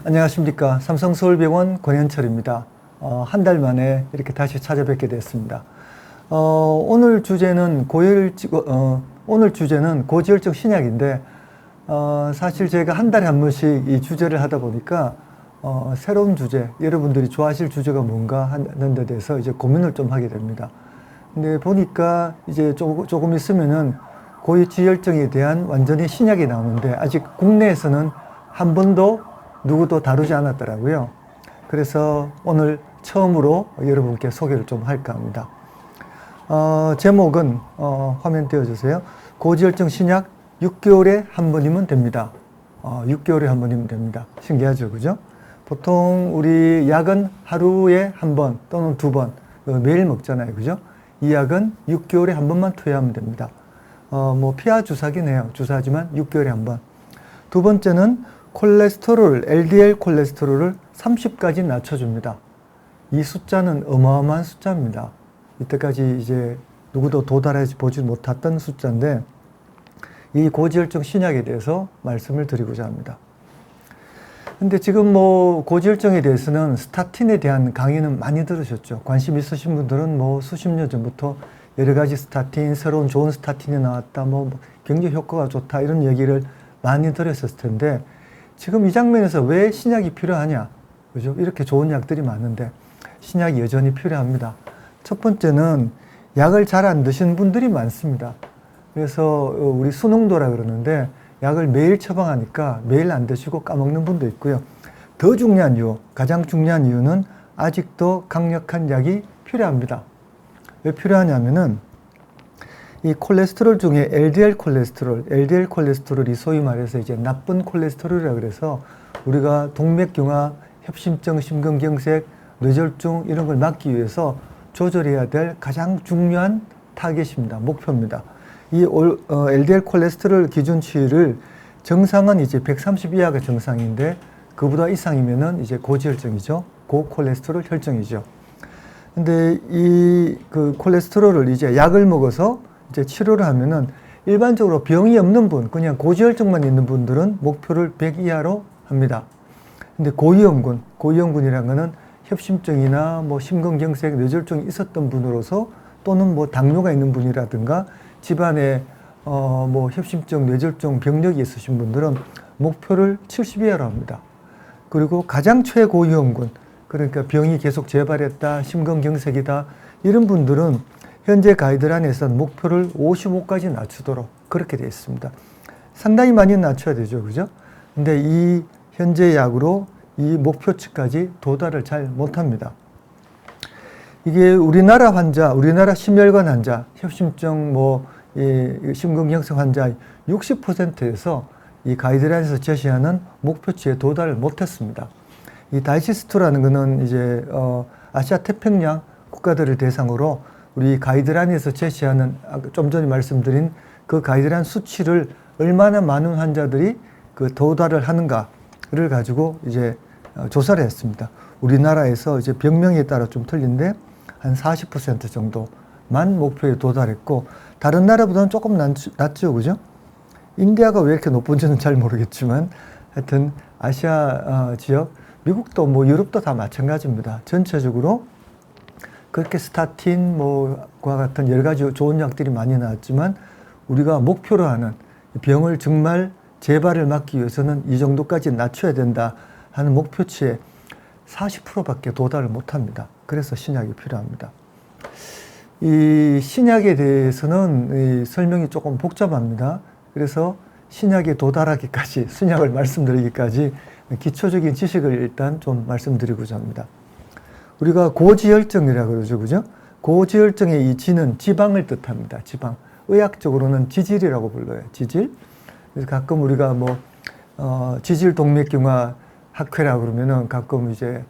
안녕하십니까. 삼성서울병원 권현철입니다. 한 달 만에 이렇게 다시 찾아뵙게 됐습니다. 오늘 주제는 고지혈증 신약인데, 사실 제가 한 달에 한 번씩 이 주제를 하다 보니까, 새로운 주제, 여러분들이 좋아하실 주제가 뭔가 하는 데 대해서 이제 고민을 좀 하게 됩니다. 근데 보니까 이제 조금 있으면은 고지혈증에 대한 완전히 신약이 나오는데, 아직 국내에서는 한 번도 누구도 다루지 않았더라고요. 그래서 오늘 처음으로 여러분께 소개를 좀 할까 합니다. 제목은 화면 띄워주세요. 고지혈증 신약 6개월에 한 번이면 됩니다. 6개월에 한 번이면 됩니다. 신기하죠, 그죠? 보통 우리 약은 하루에 한 번 또는 두 번 매일 먹잖아요, 그죠? 이 약은 6개월에 한 번만 투여하면 됩니다. 피하 주사긴 해요. 주사하지만 6개월에 한 번. 두 번째는 콜레스테롤, LDL 콜레스테롤을 30까지 낮춰줍니다. 이 숫자는 어마어마한 숫자입니다. 이때까지 이제 누구도 도달해 보지 못했던 숫자인데, 이 고지혈증 신약에 대해서 말씀을 드리고자 합니다. 근데 지금 고지혈증에 대해서는 스타틴에 대한 강의는 많이 들으셨죠. 관심 있으신 분들은 수십 년 전부터 여러 가지 스타틴, 새로운 좋은 스타틴이 나왔다, 굉장히 효과가 좋다, 이런 얘기를 많이 들으셨을 텐데, 지금 이 장면에서 왜 신약이 필요하냐? 그죠? 이렇게 좋은 약들이 많은데, 신약이 여전히 필요합니다. 첫 번째는 약을 잘 안 드시는 분들이 많습니다. 그래서 우리 수능도라 그러는데, 약을 매일 처방하니까 매일 안 드시고 까먹는 분도 있고요. 더 중요한 이유, 가장 중요한 이유는 아직도 강력한 약이 필요합니다. 왜 필요하냐면은, 이 콜레스테롤 중에 LDL 콜레스테롤이 소위 말해서 이제 나쁜 콜레스테롤이라 그래서 우리가 동맥경화, 협심증, 심근경색, 뇌졸중 이런 걸 막기 위해서 조절해야 될 가장 중요한 타겟입니다. 목표입니다. 이 LDL 콜레스테롤 기준치를 정상은 이제 130 이하가 정상인데, 그보다 이상이면은 이제 고지혈증이죠. 고콜레스테롤 혈증이죠. 근데 이 콜레스테롤을 이제 약을 먹어서 이제 치료를 하면은, 일반적으로 병이 없는 분, 그냥 고지혈증만 있는 분들은 목표를 100 이하로 합니다. 근데 고위험군이라는 거는 협심증이나 심근경색, 뇌졸중이 있었던 분으로서, 또는 당뇨가 있는 분이라든가 집안에 협심증, 뇌졸중 병력이 있으신 분들은 목표를 70 이하로 합니다. 그리고 가장 최고위험군, 그러니까 병이 계속 재발했다, 심근경색이다, 이런 분들은 현재 가이드라인에서는 목표를 55까지 낮추도록 그렇게 되어 있습니다. 상당히 많이 낮춰야 되죠, 그죠? 근데 이 현재 약으로 이 목표치까지 도달을 잘 못합니다. 이게 우리나라 심혈관 환자, 협심증, 심근경색 환자 60%에서 이 가이드라인에서 제시하는 목표치에 도달을 못했습니다. 이 다이지스트라는 거는 이제 아시아 태평양 국가들을 대상으로 우리 가이드라인에서 제시하는, 좀 전에 말씀드린 그 가이드라인 수치를 얼마나 많은 환자들이 도달을 하는가를 가지고 이제 조사를 했습니다. 우리나라에서 이제 병명에 따라 좀 틀린데 한 40% 정도만 목표에 도달했고, 다른 나라보다는 조금 낮죠, 그죠? 인디아가 왜 이렇게 높은지는 잘 모르겠지만, 하여튼 아시아 지역, 미국도 유럽도 다 마찬가지입니다. 전체적으로 그렇게 스타틴과 같은 여러 가지 좋은 약들이 많이 나왔지만, 우리가 목표로 하는 병을 정말 재발을 막기 위해서는 이 정도까지 낮춰야 된다 하는 목표치에 40%밖에 도달을 못합니다. 그래서 신약이 필요합니다. 이 신약에 대해서는 설명이 조금 복잡합니다. 그래서 신약에 도달하기까지, 신약을 말씀드리기까지 기초적인 지식을 일단 좀 말씀드리고자 합니다. 우리가 고지혈증이라고 그러죠, 그죠? 고지혈증의 이 지는 지방을 뜻합니다. 지방. 의학적으로는 지질이라고 불러요. 지질. 그래서 가끔 우리가 지질 동맥경화 학회라고 그러면은 가끔 이제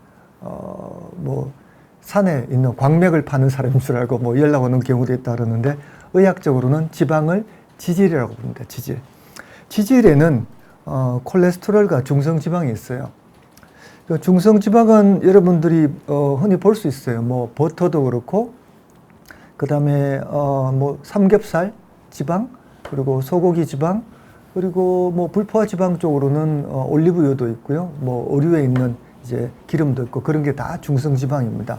산에 있는 광맥을 파는 사람인 줄 알고 연락 오는 경우도 있다 그러는데, 의학적으로는 지방을 지질이라고 부릅니다. 지질. 지질에는 콜레스테롤과 중성지방이 있어요. 중성지방은 여러분들이 흔히 볼 수 있어요. 버터도 그렇고, 그 다음에 삼겹살 지방, 그리고 소고기 지방, 그리고 뭐 불포화 지방 쪽으로는 올리브유도 있고요. 뭐 의류에 있는 이제 기름도 있고 그런 게 다 중성지방입니다.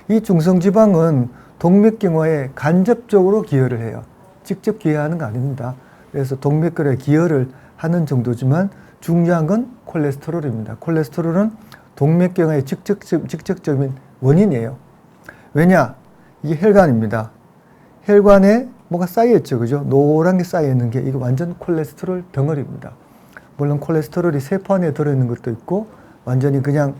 이 중성지방은 동맥경화에 간접적으로 기여를 해요. 직접 기여하는 거 아닙니다. 그래서 동맥경화에 기여를 하는 정도지만 중요한 건 콜레스테롤입니다. 콜레스테롤은 동맥경화의 직접적인 원인이에요. 왜냐? 이게 혈관입니다. 혈관에 뭐가 쌓여있죠, 그죠? 노란 게 쌓여있는 게 이거 완전 콜레스테롤 덩어리입니다. 물론 콜레스테롤이 세포 안에 들어있는 것도 있고 완전히 그냥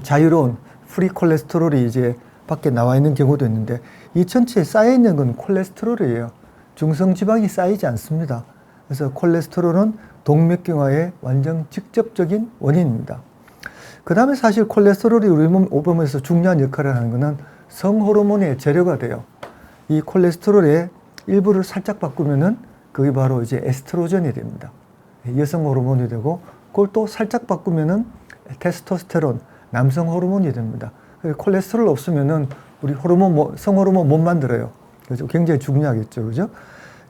자유로운 프리 콜레스테롤이 이제 밖에 나와 있는 경우도 있는데 이 전체에 쌓여있는 건 콜레스테롤이에요. 중성지방이 쌓이지 않습니다. 그래서 콜레스테롤은 동맥경화의 완전 직접적인 원인입니다. 그 다음에 사실 콜레스테롤이 우리 몸에서 중요한 역할을 하는 것은 성호르몬의 재료가 돼요. 이 콜레스테롤의 일부를 살짝 바꾸면은 그게 바로 이제 에스트로겐이 됩니다. 여성 호르몬이 되고 그걸 또 살짝 바꾸면은 테스토스테론, 남성 호르몬이 됩니다. 콜레스테롤 없으면은 우리 성호르몬 못 만들어요. 그래서 굉장히 중요하겠죠. 그죠?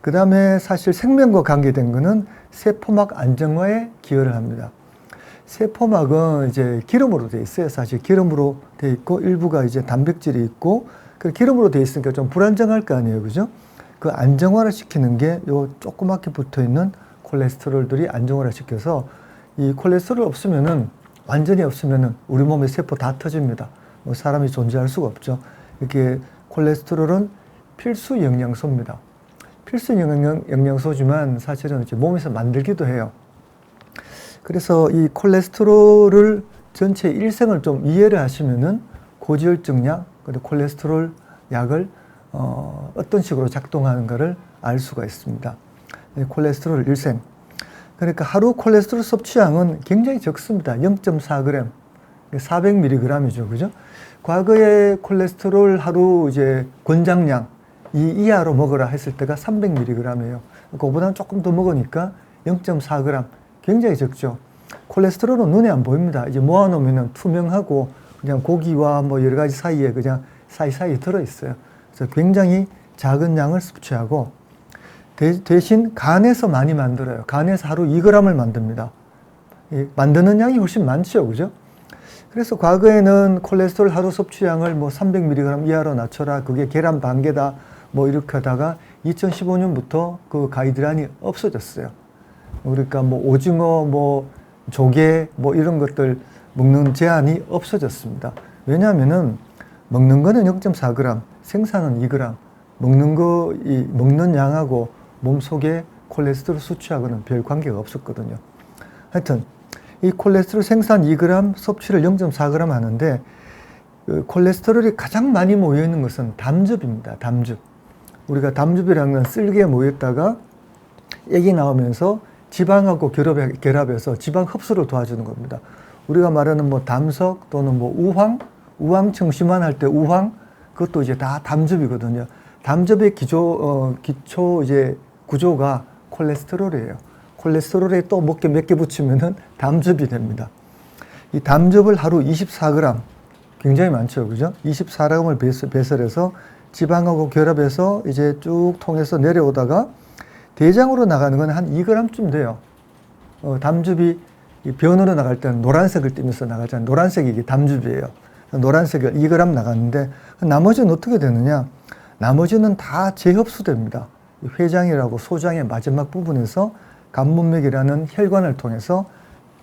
그 다음에 사실 생명과 관계된 거는 세포막 안정화에 기여를 합니다. 세포막은 이제 기름으로 되어 있어요. 사실 기름으로 되어 있고 일부가 이제 단백질이 있고 그 기름으로 되어 있으니까 좀 불안정할 거 아니에요. 그죠? 그 안정화를 시키는 게 요 조그맣게 붙어 있는 콜레스테롤들이 안정화를 시켜서 이 콜레스테롤 없으면은 완전히 없으면은 우리 몸의 세포 다 터집니다. 뭐 사람이 존재할 수가 없죠. 이렇게 콜레스테롤은 필수 영양소입니다. 필수 영양소지만 사실은 이제 몸에서 만들기도 해요. 그래서 이 콜레스테롤을 전체 일생을 좀 이해를 하시면은 고지혈증 약, 그리고 콜레스테롤 약을 어떤 식으로 작동하는가를 알 수가 있습니다. 콜레스테롤 일생. 그러니까 하루 콜레스테롤 섭취량은 굉장히 적습니다. 0.4g, 400mg이죠, 그죠? 과거에 콜레스테롤 하루 이제 권장량 이 이하로 먹으라 했을 때가 300mg이에요. 그거보다는 조금 더 먹으니까 0.4g, 굉장히 적죠. 콜레스테롤은 눈에 안 보입니다. 이제 모아놓으면 투명하고 그냥 고기와 뭐 여러 가지 사이에 그냥 사이사이 들어있어요. 그래서 굉장히 작은 양을 섭취하고 대신 간에서 많이 만들어요. 간에서 하루 2g을 만듭니다. 만드는 양이 훨씬 많죠, 그죠? 그래서 과거에는 콜레스테롤 하루 섭취량을 뭐 300mg 이하로 낮춰라. 그게 계란 반 개다. 뭐 이렇게 하다가 2015년부터 그 가이드라인이 없어졌어요. 그러니까 뭐 오징어, 뭐 조개, 뭐 이런 것들 먹는 제한이 없어졌습니다. 왜냐하면은 먹는 거는 0.4g, 생산은 2g. 먹는 양하고 몸속에 콜레스테롤 수치하고는 별 관계가 없었거든요. 하여튼 이 콜레스테롤 생산 2g, 섭취를 0.4g 하는데 그 콜레스테롤이 가장 많이 모여 있는 것은 담즙입니다. 담즙. 우리가 담즙이라는 건 쓸개에 모였다가 액이 나오면서 지방하고 결합해서 지방 흡수를 도와주는 겁니다. 우리가 말하는 뭐 담석 또는 뭐 우황청심환 할 때 우황, 그것도 이제 다 담즙이거든요. 담즙의 기초 이제 구조가 콜레스테롤이에요. 콜레스테롤에 또 몇 개 붙이면은 담즙이 됩니다. 이 담즙을 하루 24g, 굉장히 많죠, 그죠? 24g을 배설해서 지방하고 결합해서 이제 쭉 통해서 내려오다가 대장으로 나가는 건 한 2g쯤 돼요. 담즙이 변으로 나갈 때는 노란색을 띠면서 나가잖아요. 노란색이 이게 담즙이에요. 노란색을 2g 나갔는데 나머지는 어떻게 되느냐? 나머지는 다 재흡수됩니다. 회장이라고 소장의 마지막 부분에서 간문맥이라는 혈관을 통해서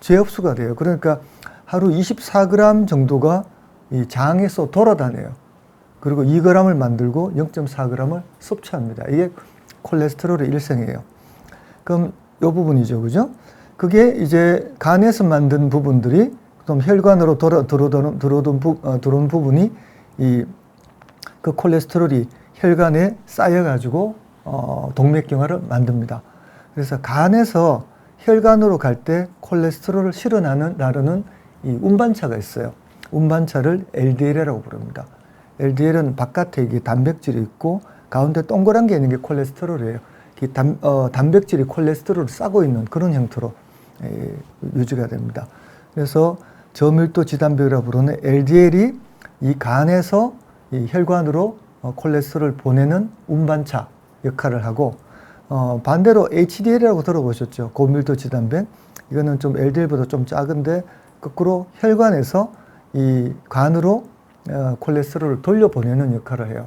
재흡수가 돼요. 그러니까 하루 24g 정도가 이 장에서 돌아다녀요. 그리고 2g을 만들고 0.4g을 섭취합니다. 이게 콜레스테롤의 일생이에요. 그럼 이 부분이죠, 그죠? 그게 이제 간에서 만든 부분들이 좀 혈관으로 들어온 부분이 그 콜레스테롤이 혈관에 쌓여가지고 동맥경화를 만듭니다. 그래서 간에서 혈관으로 갈 때 콜레스테롤을 실어 나르는 이 운반차가 있어요. 운반차를 LDL이라고 부릅니다. LDL은 바깥에 이게 단백질이 있고 가운데 동그란 게 있는 게 콜레스테롤이에요. 단백질이 콜레스테롤을 싸고 있는 그런 형태로 유지가 됩니다. 그래서 저밀도 지단백이라고 부르는 LDL이 이 간에서 이 혈관으로 콜레스테롤을 보내는 운반차 역할을 하고 반대로 HDL이라고 들어보셨죠? 고밀도 지단백. 이거는 좀 LDL보다 좀 작은데 거꾸로 혈관에서 이 간으로 콜레스테롤을 돌려보내는 역할을 해요.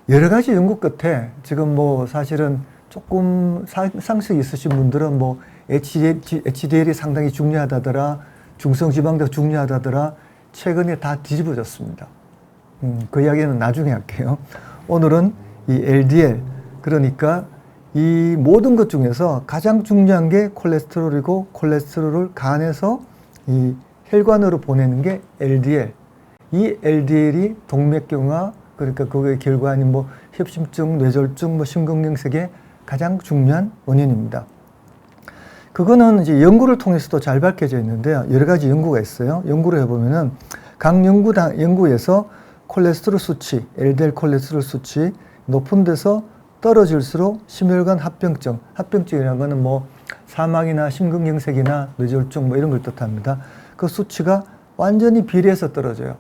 여러 가지 연구 끝에 지금 뭐 사실은 조금 상식이 있으신 분들은 뭐 HDL이 상당히 중요하다더라, 중성지방도 중요하다더라, 최근에 다 뒤집어졌습니다. 그 이야기는 나중에 할게요. 오늘은 이 LDL, 그러니까 이 모든 것 중에서 가장 중요한 게 콜레스테롤이고, 콜레스테롤을 간에서 이 혈관으로 보내는 게 LDL. 이 LDL이 동맥경화, 그러니까 그거의 결과인 뭐 협심증, 뇌졸중, 뭐 심근경색의 가장 중요한 원인입니다. 그거는 이제 연구를 통해서도 잘 밝혀져 있는데요. 여러 가지 연구가 있어요. 연구를 해보면은 각 연구에서 콜레스테롤 수치, LDL 콜레스테롤 수치 높은 데서 떨어질수록 심혈관 합병증, 합병증이라는 거는 뭐 사망이나 심근경색이나 뇌졸중 뭐 이런 걸 뜻합니다. 그 수치가 완전히 비례해서 떨어져요.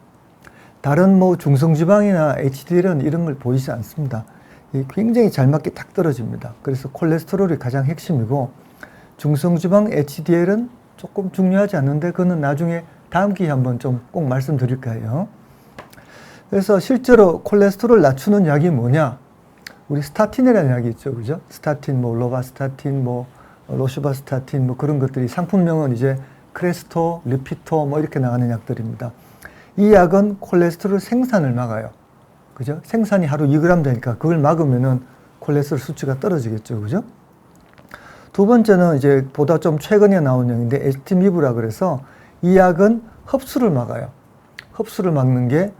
다른 뭐 중성지방이나 HDL은 이런 걸 보이지 않습니다. 굉장히 잘 맞게 딱 떨어집니다. 그래서 콜레스테롤이 가장 핵심이고, 중성지방 HDL은 조금 중요하지 않는데 그거는 나중에 다음 기회에 한번 좀 꼭 말씀드릴까요? 그래서 실제로 콜레스테롤 낮추는 약이 뭐냐? 우리 스타틴이라는 약이 있죠, 그죠? 스타틴, 뭐 로바스타틴, 뭐 로슈바스타틴, 뭐 그런 것들이 상품명은 이제 크레스토, 리피토 뭐 이렇게 나가는 약들입니다. 이 약은 콜레스테롤 생산을 막아요. 그죠? 생산이 하루 2g 되니까 그걸 막으면은 콜레스테롤 수치가 떨어지겠죠. 그죠? 두 번째는 이제 보다 좀 최근에 나온 약인데 에스티미브라 그래서 이 약은 흡수를 막아요. 흡수를 막는 게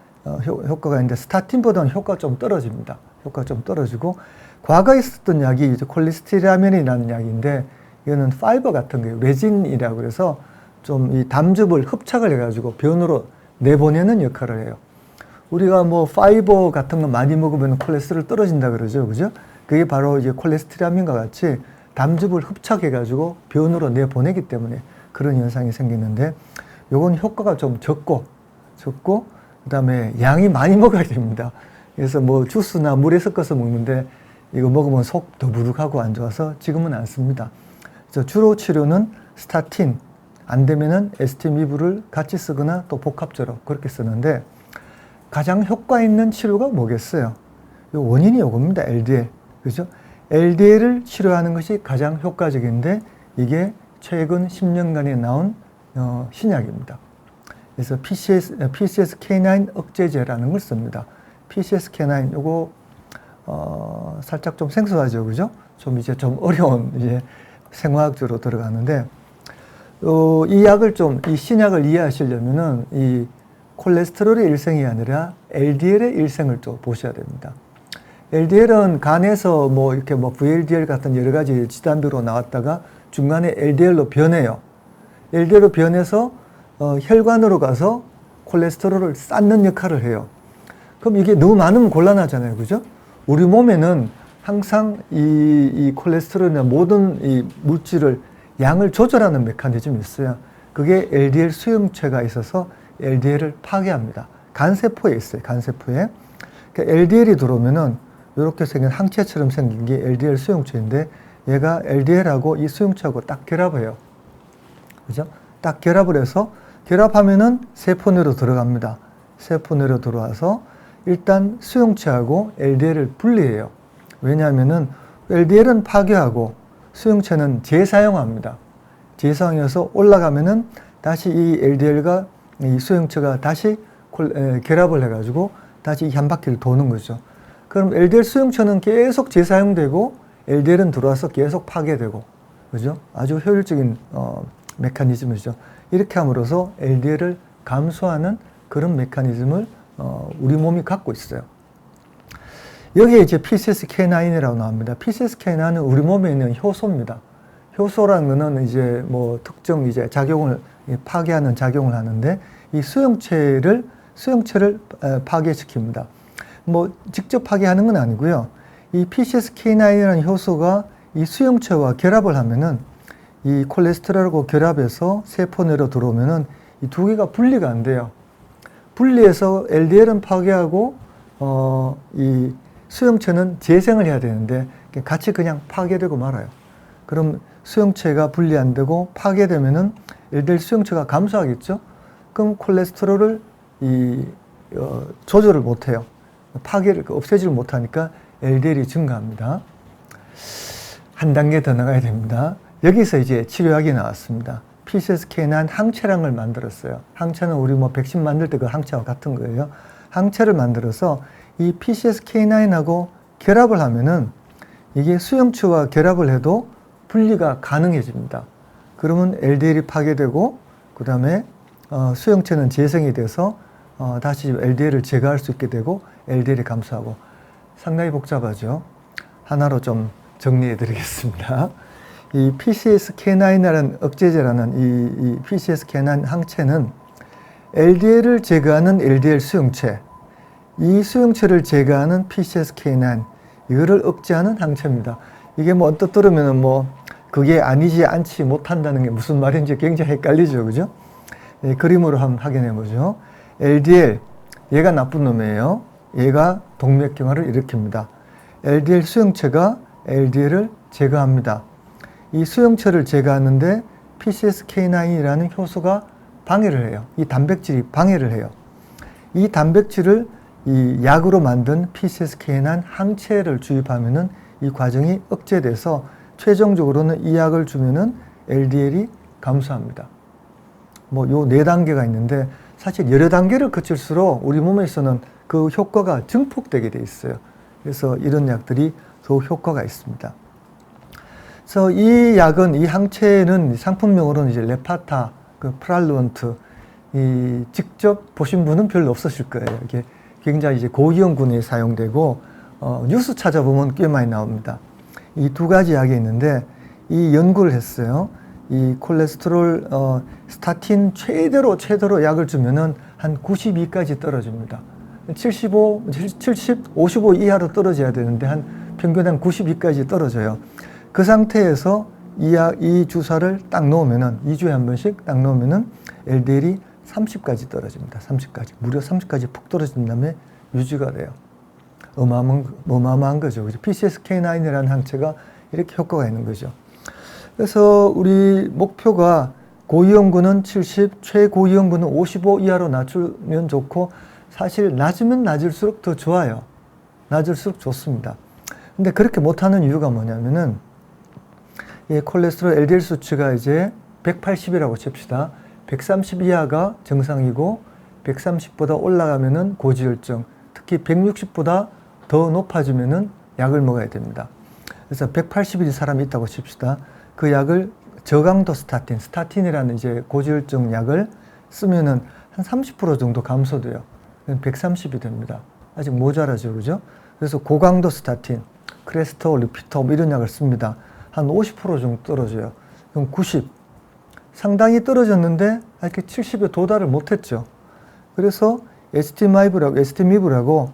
효과가 있는데 스타틴보다는 효과가 좀 떨어집니다. 효과가 좀 떨어지고, 과거에 있었던 약이 이제 콜리스테라민이라는 약인데 이거는 파이버 같은 거예요. 레진이라고 그래서 좀 이 담즙을 흡착을 해가지고 변으로 내보내는 역할을 해요. 우리가 뭐 파이버 같은 거 많이 먹으면 콜레스테롤 떨어진다 그러죠. 그죠? 그게 바로 이제 콜레스테라민과 같이 담즙을 흡착해가지고 변으로 내보내기 때문에 그런 현상이 생기는데, 요건 효과가 좀 적고, 그 다음에 양이 많이 먹어야 됩니다. 그래서 뭐 주스나 물에 섞어서 먹는데 이거 먹으면 속 더부룩하고 안 좋아서 지금은 안 씁니다. 그래서 주로 치료는 스타틴, 안 되면은 에스티미브를 같이 쓰거나 또 복합적으로 그렇게 쓰는데, 가장 효과 있는 치료가 뭐겠어요? 요 원인이 요겁니다. LDL. 그죠? LDL을 치료하는 것이 가장 효과적인데 이게 최근 10년간에 나온 신약입니다. 그래서 PCSK9 억제제라는 걸 씁니다. PCSK9 요거 살짝 좀 생소하죠, 그죠? 좀 이제 좀 어려운 이제 생화학적으로 들어가는데, 이 약을 이 신약을 이해하시려면은 이 콜레스테롤의 일생이 아니라 LDL의 일생을 좀 보셔야 됩니다. LDL은 간에서 뭐 이렇게 뭐 VLDL 같은 여러 가지 지단비로 나왔다가 중간에 LDL로 변해요. LDL로 변해서 혈관으로 가서 콜레스테롤을 쌓는 역할을 해요. 그럼 이게 너무 많으면 곤란하잖아요, 그죠? 우리 몸에는 항상 이 콜레스테롤이나 모든 이 물질을 양을 조절하는 메커니즘이 있어요. 그게 LDL 수용체가 있어서 LDL을 파괴합니다. 간세포에 있어요, 간세포에. 그러니까 LDL이 들어오면은 이렇게 생긴 항체처럼 생긴 게 LDL 수용체인데, 얘가 LDL하고 이 수용체하고 딱 결합을 해요. 그죠? 딱 결합을 해서, 결합하면은 세포 내로 들어갑니다. 세포 내로 들어와서 일단 수용체하고 LDL을 분리해요. 왜냐하면은 LDL은 파괴하고 수용체는 재사용합니다. 재사용해서 올라가면은 다시 이 LDL과 이 수용체가 다시 결합을 해가지고 다시 한 바퀴를 도는 거죠. 그럼 LDL 수용체는 계속 재사용되고 LDL은 들어와서 계속 파괴되고, 그죠? 아주 효율적인 메커니즘이죠. 이렇게 함으로써 LDL을 감소하는 그런 메커니즘을 우리 몸이 갖고 있어요. 여기에 이제 PCSK9이라고 나옵니다. PCSK9은 우리 몸에 있는 효소입니다. 효소라는 거는 이제 뭐 특정 이제 작용을 파괴하는 작용을 하는데, 이 수용체를 파괴시킵니다. 뭐 직접 파괴하는 건 아니고요. 이 PCSK9이라는 효소가 이 수용체와 결합을 하면은, 이 콜레스테롤하고 결합해서 세포 내로 들어오면은 이 두 개가 분리가 안 돼요. 분리해서 LDL은 파괴하고 이 수용체는 재생을 해야 되는데 같이 그냥 파괴되고 말아요. 그럼 수용체가 분리 안 되고 파괴되면은 LDL 수용체가 감소하겠죠? 그럼 콜레스테롤을 조절을 못 해요. 파괴를 없애지를 못하니까 LDL이 증가합니다. 한 단계 더 나가야 됩니다. 여기서 이제 치료약이 나왔습니다. PCSK9 항체량을 만들었어요. 항체는 우리 뭐 백신 만들 때 그 항체와 같은 거예요. 항체를 만들어서 이 PCSK9하고 결합을 하면은 이게 수용체와 결합을 해도 분리가 가능해집니다. 그러면 LDL이 파괴되고 그 다음에 수용체는 재생이 돼서 다시 LDL을 제거할 수 있게 되고 LDL이 감소하고 상당히 복잡하죠. 하나로 좀 정리해 드리겠습니다. 이 PCSK9이라는 억제제라는 이 PCSK9 항체는 LDL을 제거하는 LDL 수용체, 이 수용체를 제거하는 PCSK9, 이거를 억제하는 항체입니다. 이게 뭐 언뜻 들으면 뭐 그게 아니지 않지 못한다는 게 무슨 말인지 굉장히 헷갈리죠, 그죠? 예, 그림으로 한번 확인해 보죠. LDL, 얘가 나쁜 놈이에요. 얘가 동맥경화를 일으킵니다. LDL 수용체가 LDL을 제거합니다. 이 수용체를 제거하는데 PCSK9이라는 효소가 방해를 해요. 이 단백질이 방해를 해요. 이 단백질을 이 약으로 만든 PCSK9 항체를 주입하면은 이 과정이 억제돼서 최종적으로는 이 약을 주면은 LDL이 감소합니다. 뭐 요 4단계가 있는데 사실 여러 단계를 거칠수록 우리 몸에서는 그 효과가 증폭되게 돼 있어요. 그래서 이런 약들이 더 효과가 있습니다. 그래서 이 약은, 이 항체는 상품명으로는 이제 레파타, 그 프랄루언트, 이 직접 보신 분은 별로 없으실 거예요. 이게 굉장히 이제 고위험군에 사용되고 뉴스 찾아보면 꽤 많이 나옵니다. 이 두 가지 약이 있는데 이 연구를 했어요. 이 콜레스테롤 스타틴 최대로 약을 주면은 한 92까지 떨어집니다. 55 이하로 떨어져야 되는데 한 평균 한 92까지 떨어져요. 그 상태에서 이 주사를 딱 놓으면은 2주에 한 번씩 딱 놓으면은 LDL이 30까지 떨어집니다. 무려 30까지 푹 떨어진 다음에 유지가 돼요. 어마어마한 거죠. PCSK9이라는 항체가 이렇게 효과가 있는 거죠. 그래서 우리 목표가 고위험군은 70, 최고위험군은 55 이하로 낮추면 좋고, 사실 낮으면 낮을수록 더 좋아요. 낮을수록 좋습니다. 근데 그렇게 못하는 이유가 뭐냐면은, 이 콜레스테롤 LDL 수치가 이제 180이라고 칩시다. 130 이하가 정상이고 130보다 올라가면은 고지혈증, 특히 160보다 더 높아지면은 약을 먹어야 됩니다. 그래서 180인 사람이 있다고 칩시다. 그 약을 저강도 스타틴이라는 이제 고지혈증 약을 쓰면은 한 30% 정도 감소돼요. 130이 됩니다. 아직 모자라죠, 그죠? 그래서 고강도 스타틴, 크레스터, 리피터 이런 약을 씁니다. 한 50% 정도 떨어져요. 그럼 90. 상당히 떨어졌는데 이렇게 70에 도달을 못했죠. 그래서 에스티미브라고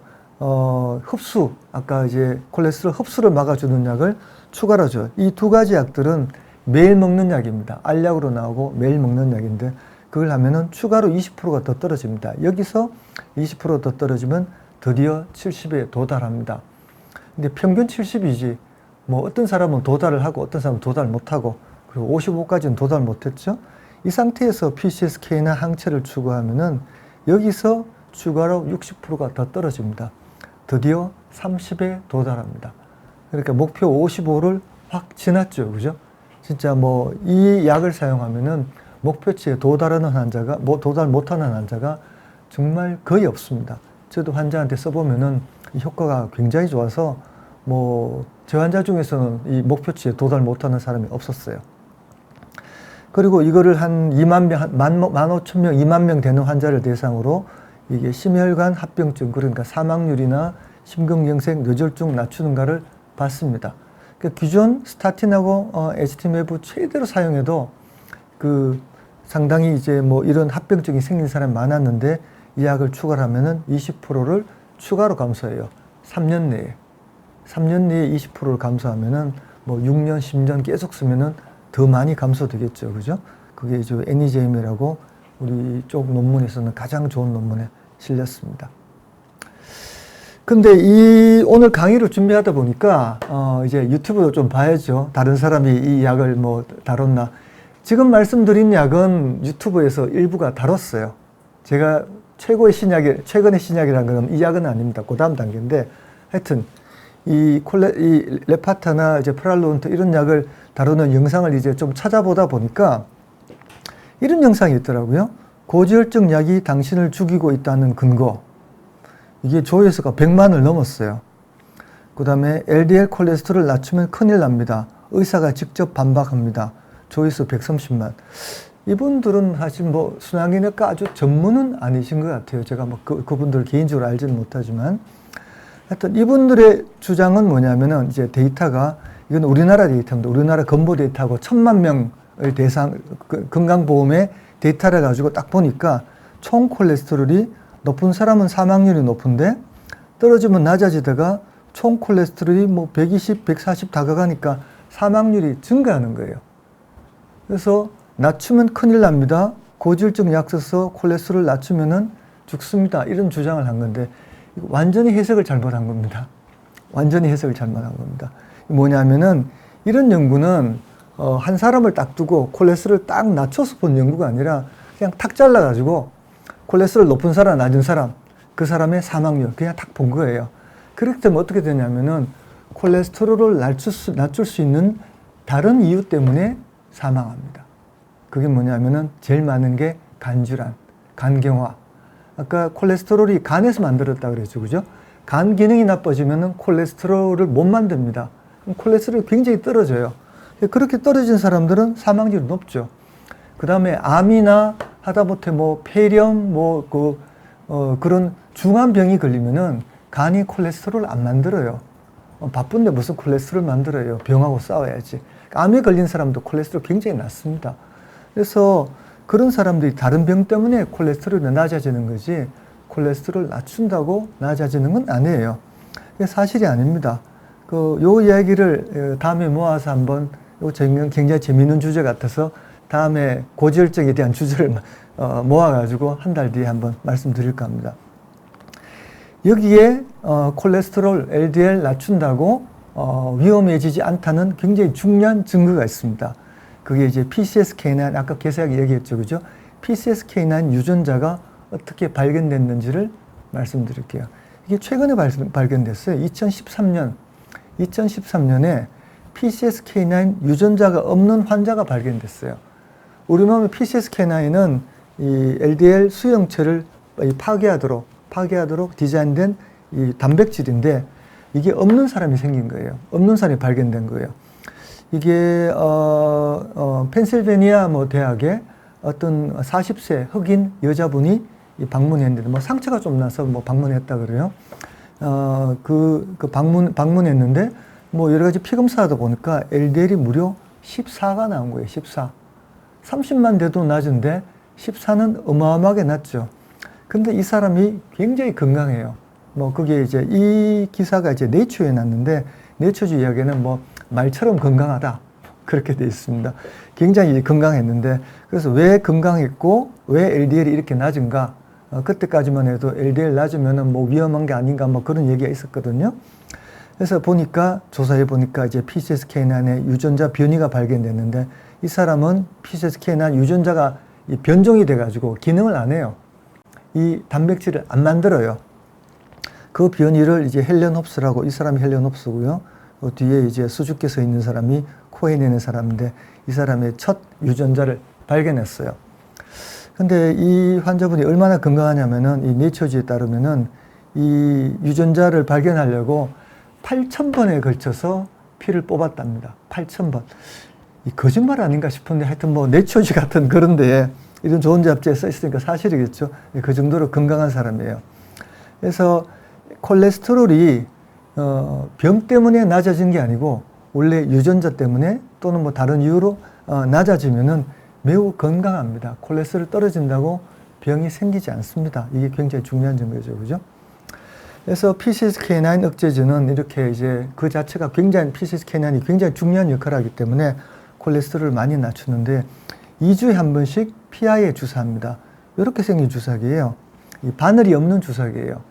흡수, 아까 이제 콜레스테롤 흡수를 막아주는 약을 추가로 줘요. 이 두 가지 약들은 매일 먹는 약입니다. 알약으로 나오고 매일 먹는 약인데 그걸 하면은 추가로 20%가 더 떨어집니다. 여기서 20% 더 떨어지면 드디어 70에 도달합니다. 근데 평균 70이지 뭐 어떤 사람은 도달을 하고 어떤 사람은 도달 못하고 그리고 55까지는 도달 못했죠. 이 상태에서 PCSK9 항체를 추가하면은 여기서 추가로 60%가 더 떨어집니다. 드디어 30에 도달합니다. 그러니까 목표 55를 확 지났죠. 그죠? 진짜 뭐 이 약을 사용하면은 목표치에 도달 못하는 환자가 정말 거의 없습니다. 저도 환자한테 써보면은 이 효과가 굉장히 좋아서 뭐 제 환자 중에서는 이 목표치에 도달 못하는 사람이 없었어요. 그리고 이거를 한 2만 명, 15,000명, 2만 명 되는 환자를 대상으로 이게 심혈관 합병증, 그러니까 사망률이나 심근경색, 뇌졸중 낮추는가를 봤습니다. 그러니까 기존 스타틴하고 에스티메브 최대로 사용해도 그 상당히 이제 뭐 이런 합병증이 생긴 사람이 많았는데 이 약을 추가를 하면은 20%를 추가로 감소해요. 3년 내에 20%를 감소하면은 뭐 6년, 10년 계속 쓰면은 더 많이 감소되겠죠. 그죠? 그게 이제 근데 이 오늘 강의를 준비하다 보니까 이제 유튜브도 좀 봐야죠. 다른 사람이 이 약을 뭐 다뤘나. 지금 말씀드린 약은 유튜브에서 일부가 다뤘어요. 제가 최근의 신약이라는 건 이 약은 아닙니다. 그 다음 단계인데 하여튼 이 레파타나 이제 프랄론트 이런 약을 다루는 영상을 이제 좀 찾아보다 보니까 이런 영상이 있더라고요. 고지혈증 약이 당신을 죽이고 있다는 근거. 이게 조회수가 100만을 넘었어요. 그 다음에 LDL 콜레스테롤 낮추면 큰일 납니다. 의사가 직접 반박합니다. 조회수 130만. 이분들은 사실 뭐 순환기내과 아주 전문은 아니신 것 같아요. 제가 뭐 그분들 개인적으로 알지는 못하지만. 하여튼 이분들의 주장은 뭐냐면은 이제 데이터가 이건 우리나라 데이터입니다. 우리나라 건보 데이터하고 1000만 명을 건강보험의 데이터를 가지고 딱 보니까 총 콜레스테롤이 높은 사람은 사망률이 높은데 떨어지면 낮아지다가 총 콜레스테롤이 뭐 120, 140 다가가니까 사망률이 증가하는 거예요. 그래서 낮추면 큰일 납니다. 고지혈증 약 써서 콜레스테롤 낮추면은 죽습니다. 이런 주장을 한 건데 완전히 해석을 잘못한 겁니다. 완전히 해석을 잘못한 겁니다. 뭐냐면은 이런 연구는 한 사람을 딱 두고 콜레스테롤을 딱 낮춰서 본 연구가 아니라 그냥 탁 잘라가지고 콜레스테롤 높은 사람, 낮은 사람, 그 사람의 사망률 그냥 딱 본 거예요. 그렇기 때문에 어떻게 되냐면은 콜레스테롤을 낮출 수 있는 다른 이유 때문에 사망합니다. 그게 뭐냐면은 제일 많은 게 간질환, 간경화. 아까 콜레스테롤이 간에서 만들었다 그랬죠, 그죠? 간 기능이 나빠지면은 콜레스테롤을 못 만듭니다. 그럼 콜레스테롤이 굉장히 떨어져요. 그렇게 떨어진 사람들은 사망률이 높죠. 그 다음에 암이나 하다못해 뭐 폐렴, 그런 중한 병이 걸리면은 간이 콜레스테롤을 안 만들어요. 바쁜데 무슨 콜레스테롤 만들어요. 병하고 싸워야지. 암에 걸린 사람도 콜레스테롤 굉장히 낮습니다. 그래서 그런 사람들이 다른 병 때문에 콜레스테롤이 낮아지는 거지 콜레스테롤 낮춘다고 낮아지는 건 아니에요. 사실이 아닙니다. 요 이야기를 다음에 모아서 한번 요 굉장히 재미있는 주제 같아서 다음에 고지혈증에 대한 주제를 모아가지고 한 달 뒤에 한번 말씀드릴까 합니다. 여기에 콜레스테롤, LDL 낮춘다고 위험해지지 않다는 굉장히 중요한 증거가 있습니다. 그게 이제 PCSK9, 아까 계속하게 얘기했죠, 그죠? PCSK9 유전자가 어떻게 발견됐는지를 말씀드릴게요. 이게 최근에 발견됐어요. 2013년에 PCSK9 유전자가 없는 환자가 발견됐어요. 우리 몸의 PCSK9은 이 LDL 수용체를 파괴하도록 디자인된 이 단백질인데 이게 없는 사람이 생긴 거예요. 없는 사람이 발견된 거예요. 이게 펜실베니아 대학에 어떤 40세 흑인 여자분이 방문했는데 상처가 좀 나서 방문했다 그래요. 방문했는데 여러 가지 피 검사하다 보니까 LDL이 무려 14가 나온 거예요. 14. 30만 돼도 낮은데 14는 어마어마하게 낮죠. 근데 이 사람이 굉장히 건강해요. 그게 이제 이 기사가 이제 네이처에 났는데 네이처지 이야기는 말처럼 건강하다. 그렇게 돼 있습니다. 굉장히 건강했는데 그래서 왜 건강했고 왜 LDL이 이렇게 낮은가? 그때까지만 해도 LDL 낮으면은 위험한 게 아닌가 그런 얘기가 있었거든요. 그래서 조사해 보니까 이제 PCSK9의 유전자 변이가 발견됐는데 이 사람은 PCSK9 유전자가 변종이 돼가지고 기능을 안 해요. 이 단백질을 안 만들어요. 그 변이를 이제 헬렌 홉스라고, 이 사람이 헬렌 홉스고요. 뒤에 이제 수줍게 서 있는 사람이 코헨이라는 사람인데 이 사람의 첫 유전자를 발견했어요. 근데 이 환자분이 얼마나 건강하냐면은 이 네이처지에 따르면은 이 유전자를 발견하려고 8,000번에 걸쳐서 피를 뽑았답니다. 8,000번. 이 거짓말 아닌가 싶은데 하여튼 네이처지 같은 그런 데에 이런 좋은 잡지에 써 있으니까 사실이겠죠. 그 정도로 건강한 사람이에요. 그래서 콜레스테롤이 병 때문에 낮아진 게 아니고 원래 유전자 때문에 또는 다른 이유로 낮아지면은 매우 건강합니다. 콜레스테롤 떨어진다고 병이 생기지 않습니다. 이게 굉장히 중요한 점이죠. 그죠? 그래서 PCSK9 억제제는 이렇게 이제 그 자체가 PCSK9이 굉장히 중요한 역할을 하기 때문에 콜레스테롤을 많이 낮추는데 2주에 한 번씩 피하에 주사합니다. 이렇게 생긴 주사기예요. 이 바늘이 없는 주사기예요.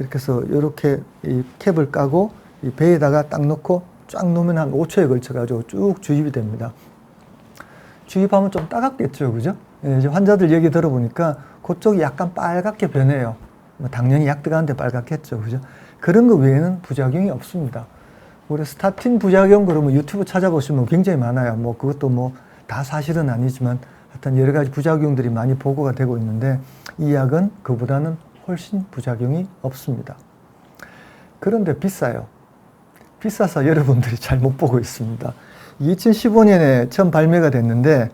그렇게 해서 이렇게 이 캡을 까고 이 배에다가 딱 넣고 쫙 놓으면 한 5초에 걸쳐가지고 쭉 주입이 됩니다. 주입하면 좀 따갑겠죠, 그죠? 예, 이제 환자들 얘기 들어보니까 그쪽이 약간 빨갛게 변해요. 뭐 당연히 약 들어가는데 빨갛겠죠, 그죠? 그런 거 외에는 부작용이 없습니다. 우리 스타틴 부작용 그러면 유튜브 찾아보시면 굉장히 많아요. 뭐 그것도 뭐 다 사실은 아니지만 하여튼 여러 가지 부작용들이 많이 보고가 되고 있는데 이 약은 그보다는 훨씬 부작용이 없습니다. 그런데 비싸요. 비싸서 여러분들이 잘 못 보고 있습니다. 2015년에 처음 발매가 됐는데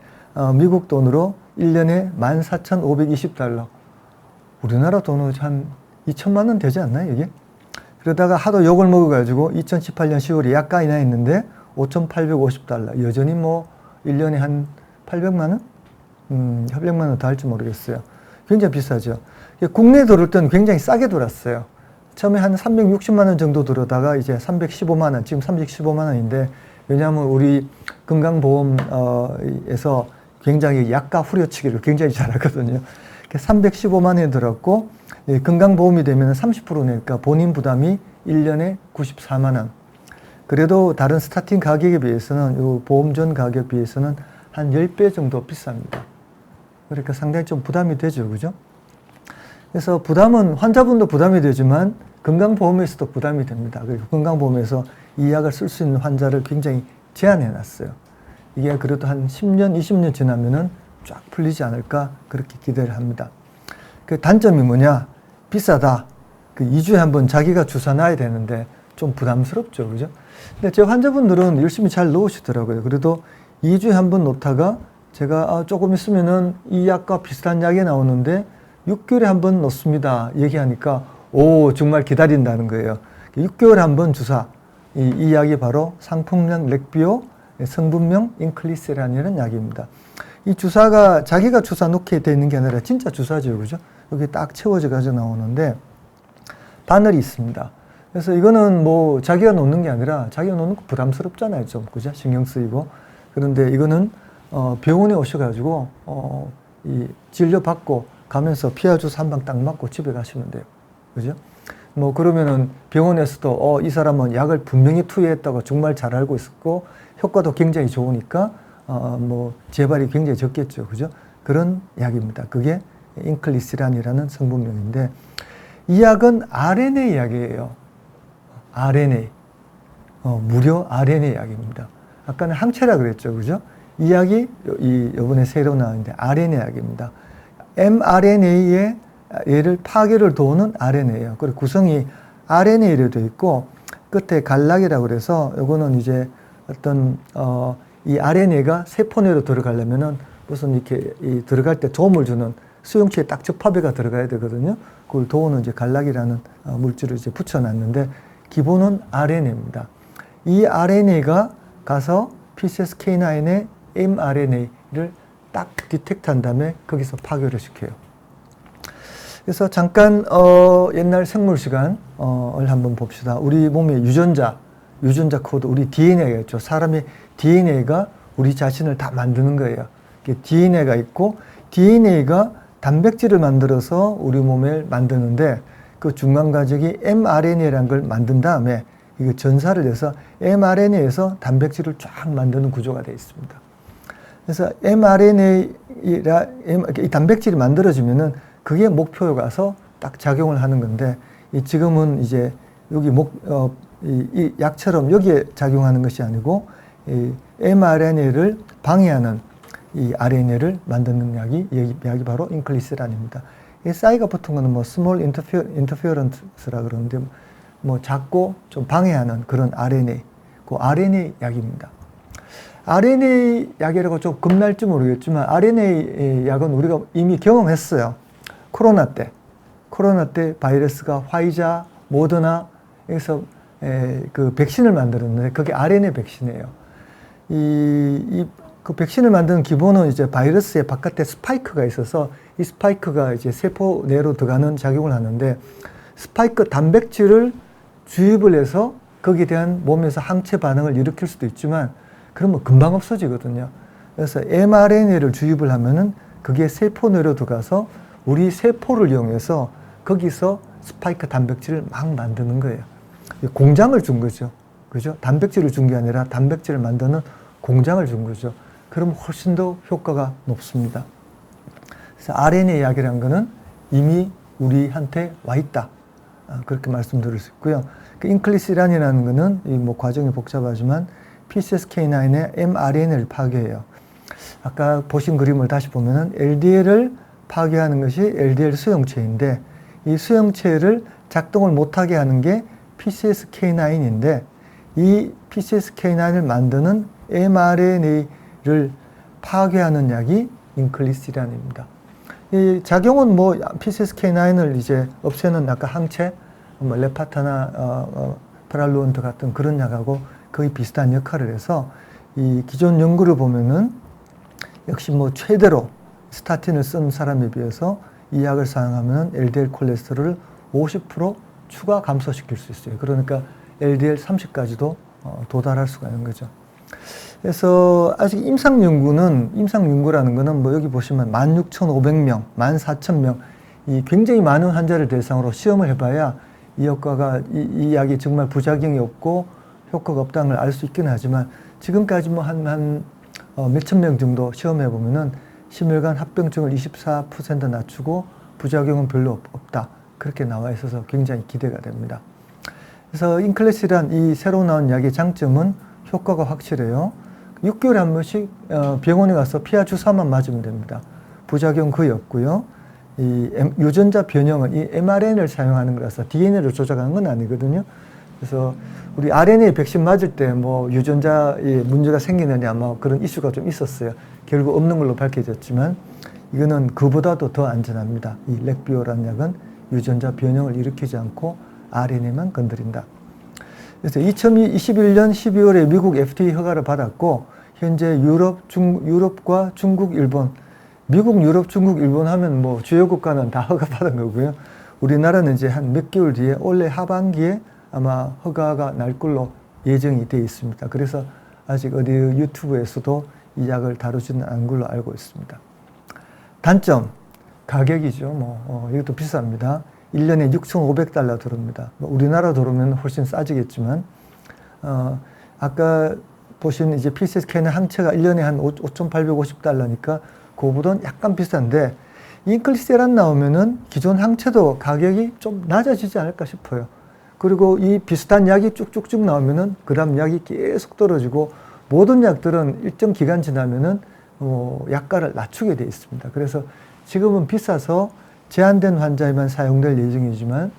미국 돈으로 1년에 14,520달러. 우리나라 돈으로 한 2천만 원 되지 않나요, 이게? 그러다가 하도 욕을 먹어가지고 2018년 10월에 약가 인하했는데 5,850달러. 여전히 뭐 1년에 한 800만 원? 협력만 원 더 할지 모르겠어요. 굉장히 비싸죠. 국내에 들어올 때는 굉장히 싸게 들어왔어요. 처음에 한 360만 원 정도 들어다가 이제 315만 원, 지금 315만 원인데 왜냐하면 우리 건강보험에서 굉장히 약가 후려치기를 굉장히 잘하거든요. 315만 원에 들었고 건강보험이 되면 30% 내니까 본인 부담이 1년에 94만 원. 그래도 다른 스타틴 가격에 비해서는 요 보험전 가격 비해서는 한 10배 정도 비쌉니다. 그러니까 상당히 좀 부담이 되죠, 그죠? 그래서 부담은 환자분도 부담이 되지만 건강보험에서도 부담이 됩니다. 그리고 건강보험에서 이 약을 쓸 수 있는 환자를 굉장히 제한해 놨어요. 이게 그래도 한 10년, 20년 지나면은 쫙 풀리지 않을까 그렇게 기대를 합니다. 그 단점이 뭐냐? 비싸다. 그 2주에 한 번 자기가 주사 놔야 되는데 좀 부담스럽죠, 그죠? 근데 제 환자분들은 열심히 잘 놓으시더라고요. 그래도 2주에 한 번 놓다가 제가 조금 있으면은 이 약과 비슷한 약이 나오는데 6개월에 한 번 놓습니다. 얘기하니까 오, 정말 기다린다는 거예요. 6개월에 한 번 주사. 이 약이 바로 상품명 렉비오, 성분명 인클리세라는 약입니다. 이 주사가 자기가 주사 놓게 되어 있는 게 아니라 진짜 주사죠, 그죠? 여기 딱 채워져 가지고 나오는데 바늘이 있습니다. 그래서 이거는 뭐 자기가 놓는 게 아니라 자기가 놓는 거 부담스럽잖아요, 좀, 그죠? 신경 쓰이고. 그런데 이거는 병원에 오셔가지고 이 진료 받고 가면서 피하 주사 한 방 딱 맞고 집에 가시면 돼요, 그죠? 뭐 그러면은 병원에서도 이 사람은 약을 분명히 투여했다고 정말 잘 알고 있었고 효과도 굉장히 좋으니까 뭐 재발이 굉장히 적겠죠, 그죠? 그런 약입니다. 그게 인클리시란이라는 성분명인데 이 약은 RNA 약이에요. RNA. 무료 RNA 약입니다. 아까는 항체라 그랬죠, 그죠? 이 약이 이번에 새로 나왔는데 RNA 약입니다. mRNA의 얘를 파괴를 도우는 RNA예요. 그리고 구성이 RNA로 되어 있고 끝에 갈락이라고 그래서 이거는 이제 어떤 이 RNA가 세포 내로 들어가려면은 무슨 이렇게 들어갈 때 도움을 주는 수용체에 딱 접합해가 들어가야 되거든요. 그걸 도우는 이제 갈락이라는 물질을 이제 붙여놨는데 기본은 RNA입니다. 이 RNA가 가서 PCSK9의 mRNA를 딱 디텍트한 다음에 거기서 파괴를 시켜요. 그래서 잠깐 옛날 생물 시간을 한번 봅시다. 우리 몸의 유전자 코드, 우리 DNA가 있죠. 사람의 DNA가 우리 자신을 다 만드는 거예요. DNA가 있고 DNA가 단백질을 만들어서 우리 몸을 만드는데 그 중간 과정이 mRNA라는 걸 만든 다음에 이거 전사를 해서 mRNA에서 단백질을 쫙 만드는 구조가 되어 있습니다. 그래서 mRNA 이 단백질이 만들어지면은 그게 목표에 가서 딱 작용을 하는 건데 지금은 이제 여기 이 약처럼 여기에 작용하는 것이 아니고 이 mRNA를 방해하는 이 RNA를 만드는 약이 바로 인클리세란입니다. 이 싸이가 붙은 거는 뭐 small interference라 그러는데 뭐 작고 좀 방해하는 그런 RNA, 그 RNA 약입니다. RNA 약이라고 좀 겁날지 모르겠지만 RNA 약은 우리가 이미 경험했어요. 코로나 때 바이러스가 화이자, 모더나에서 그 백신을 만들었는데 그게 RNA 백신이에요. 그 백신을 만드는 기본은 이제 바이러스의 바깥에 스파이크가 있어서 이 스파이크가 이제 세포 내로 들어가는 작용을 하는데 스파이크 단백질을 주입을 해서 거기에 대한 몸에서 항체 반응을 일으킬 수도 있지만 그러면 금방 없어지거든요. 그래서 mRNA를 주입을 하면은 그게 세포 내로 들어가서 우리 세포를 이용해서 거기서 스파이크 단백질을 막 만드는 거예요. 공장을 준 거죠. 그죠? 단백질을 준 게 아니라 단백질을 만드는 공장을 준 거죠. 그럼 훨씬 더 효과가 높습니다. 그래서 RNA 약이라는 거는 이미 우리한테 와 있다. 그렇게 말씀드릴 수 있고요. 그 인클리시란이라는 거는 뭐 과정이 복잡하지만 PCSK9의 mRNA를 파괴해요. 아까 보신 그림을 다시 보면은 LDL을 파괴하는 것이 LDL 수용체인데 이 수용체를 작동을 못하게 하는 게 PCSK9인데 이 PCSK9을 만드는 mRNA를 파괴하는 약이 인클리시란입니다. 이 작용은 뭐 PCSK9을 이제 없애는 아까 항체, 뭐 레파타나 프랄루온트 같은 그런 약하고 거의 비슷한 역할을 해서 이 기존 연구를 보면은 역시 뭐 최대로 스타틴을 쓴 사람에 비해서 이 약을 사용하면 LDL 콜레스테롤을 50% 추가 감소시킬 수 있어요. 그러니까 LDL 30까지도 도달할 수가 있는 거죠. 그래서 아직 임상연구라는 거는 뭐 여기 보시면 16,500명, 14,000명, 이 굉장히 많은 환자를 대상으로 시험을 해봐야 이 효과가, 이 약이 정말 부작용이 없고 효과가 없다는 걸 알 수 있긴 하지만 지금까지 뭐 몇천 명 정도 시험해 보면은 심혈관 합병증을 24% 낮추고 부작용은 별로 없다. 그렇게 나와 있어서 굉장히 기대가 됩니다. 그래서 인클리시란 이 새로 나온 약의 장점은 효과가 확실해요. 6개월에 한 번씩 병원에 가서 피하 주사만 맞으면 됩니다. 부작용 거의 없고요. 이 유전자 변형은 이 mRNA를 사용하는 거라서 DNA를 조작하는 건 아니거든요. 그래서 우리 RNA 백신 맞을 때 뭐 유전자에 문제가 생기느냐 뭐 그런 이슈가 좀 있었어요. 결국 없는 걸로 밝혀졌지만 이거는 그보다도 더 안전합니다. 이 렉비오라는 약은 유전자 변형을 일으키지 않고 RNA만 건드린다. 그래서 2021년 12월에 미국 FDA 허가를 받았고 현재 유럽과 중국, 일본, 미국, 유럽, 중국, 일본 하면 뭐 주요 국가는 다 허가받은 거고요. 우리나라는 이제 한 몇 개월 뒤에 올해 하반기에 아마 허가가 날 걸로 예정이 되어 있습니다. 그래서 아직 어디 유튜브에서도 이 약을 다루지는 않은 걸로 알고 있습니다. 단점, 가격이죠. 이것도 비쌉니다. 1년에 6,500달러 들어옵니다. 우리나라 들어오면 훨씬 싸지겠지만, 아까 보신 이제 PCSK9 항체가 1년에 한 5,850달러니까 그거보다는 약간 비싼데, 인클리시란 나오면은 기존 항체도 가격이 좀 낮아지지 않을까 싶어요. 그리고 이 비슷한 약이 쭉쭉쭉 나오면은 그 다음 약이 계속 떨어지고 모든 약들은 일정 기간 지나면은 약가를 낮추게 되어 있습니다. 그래서 지금은 비싸서 제한된 환자에만 사용될 예정이지만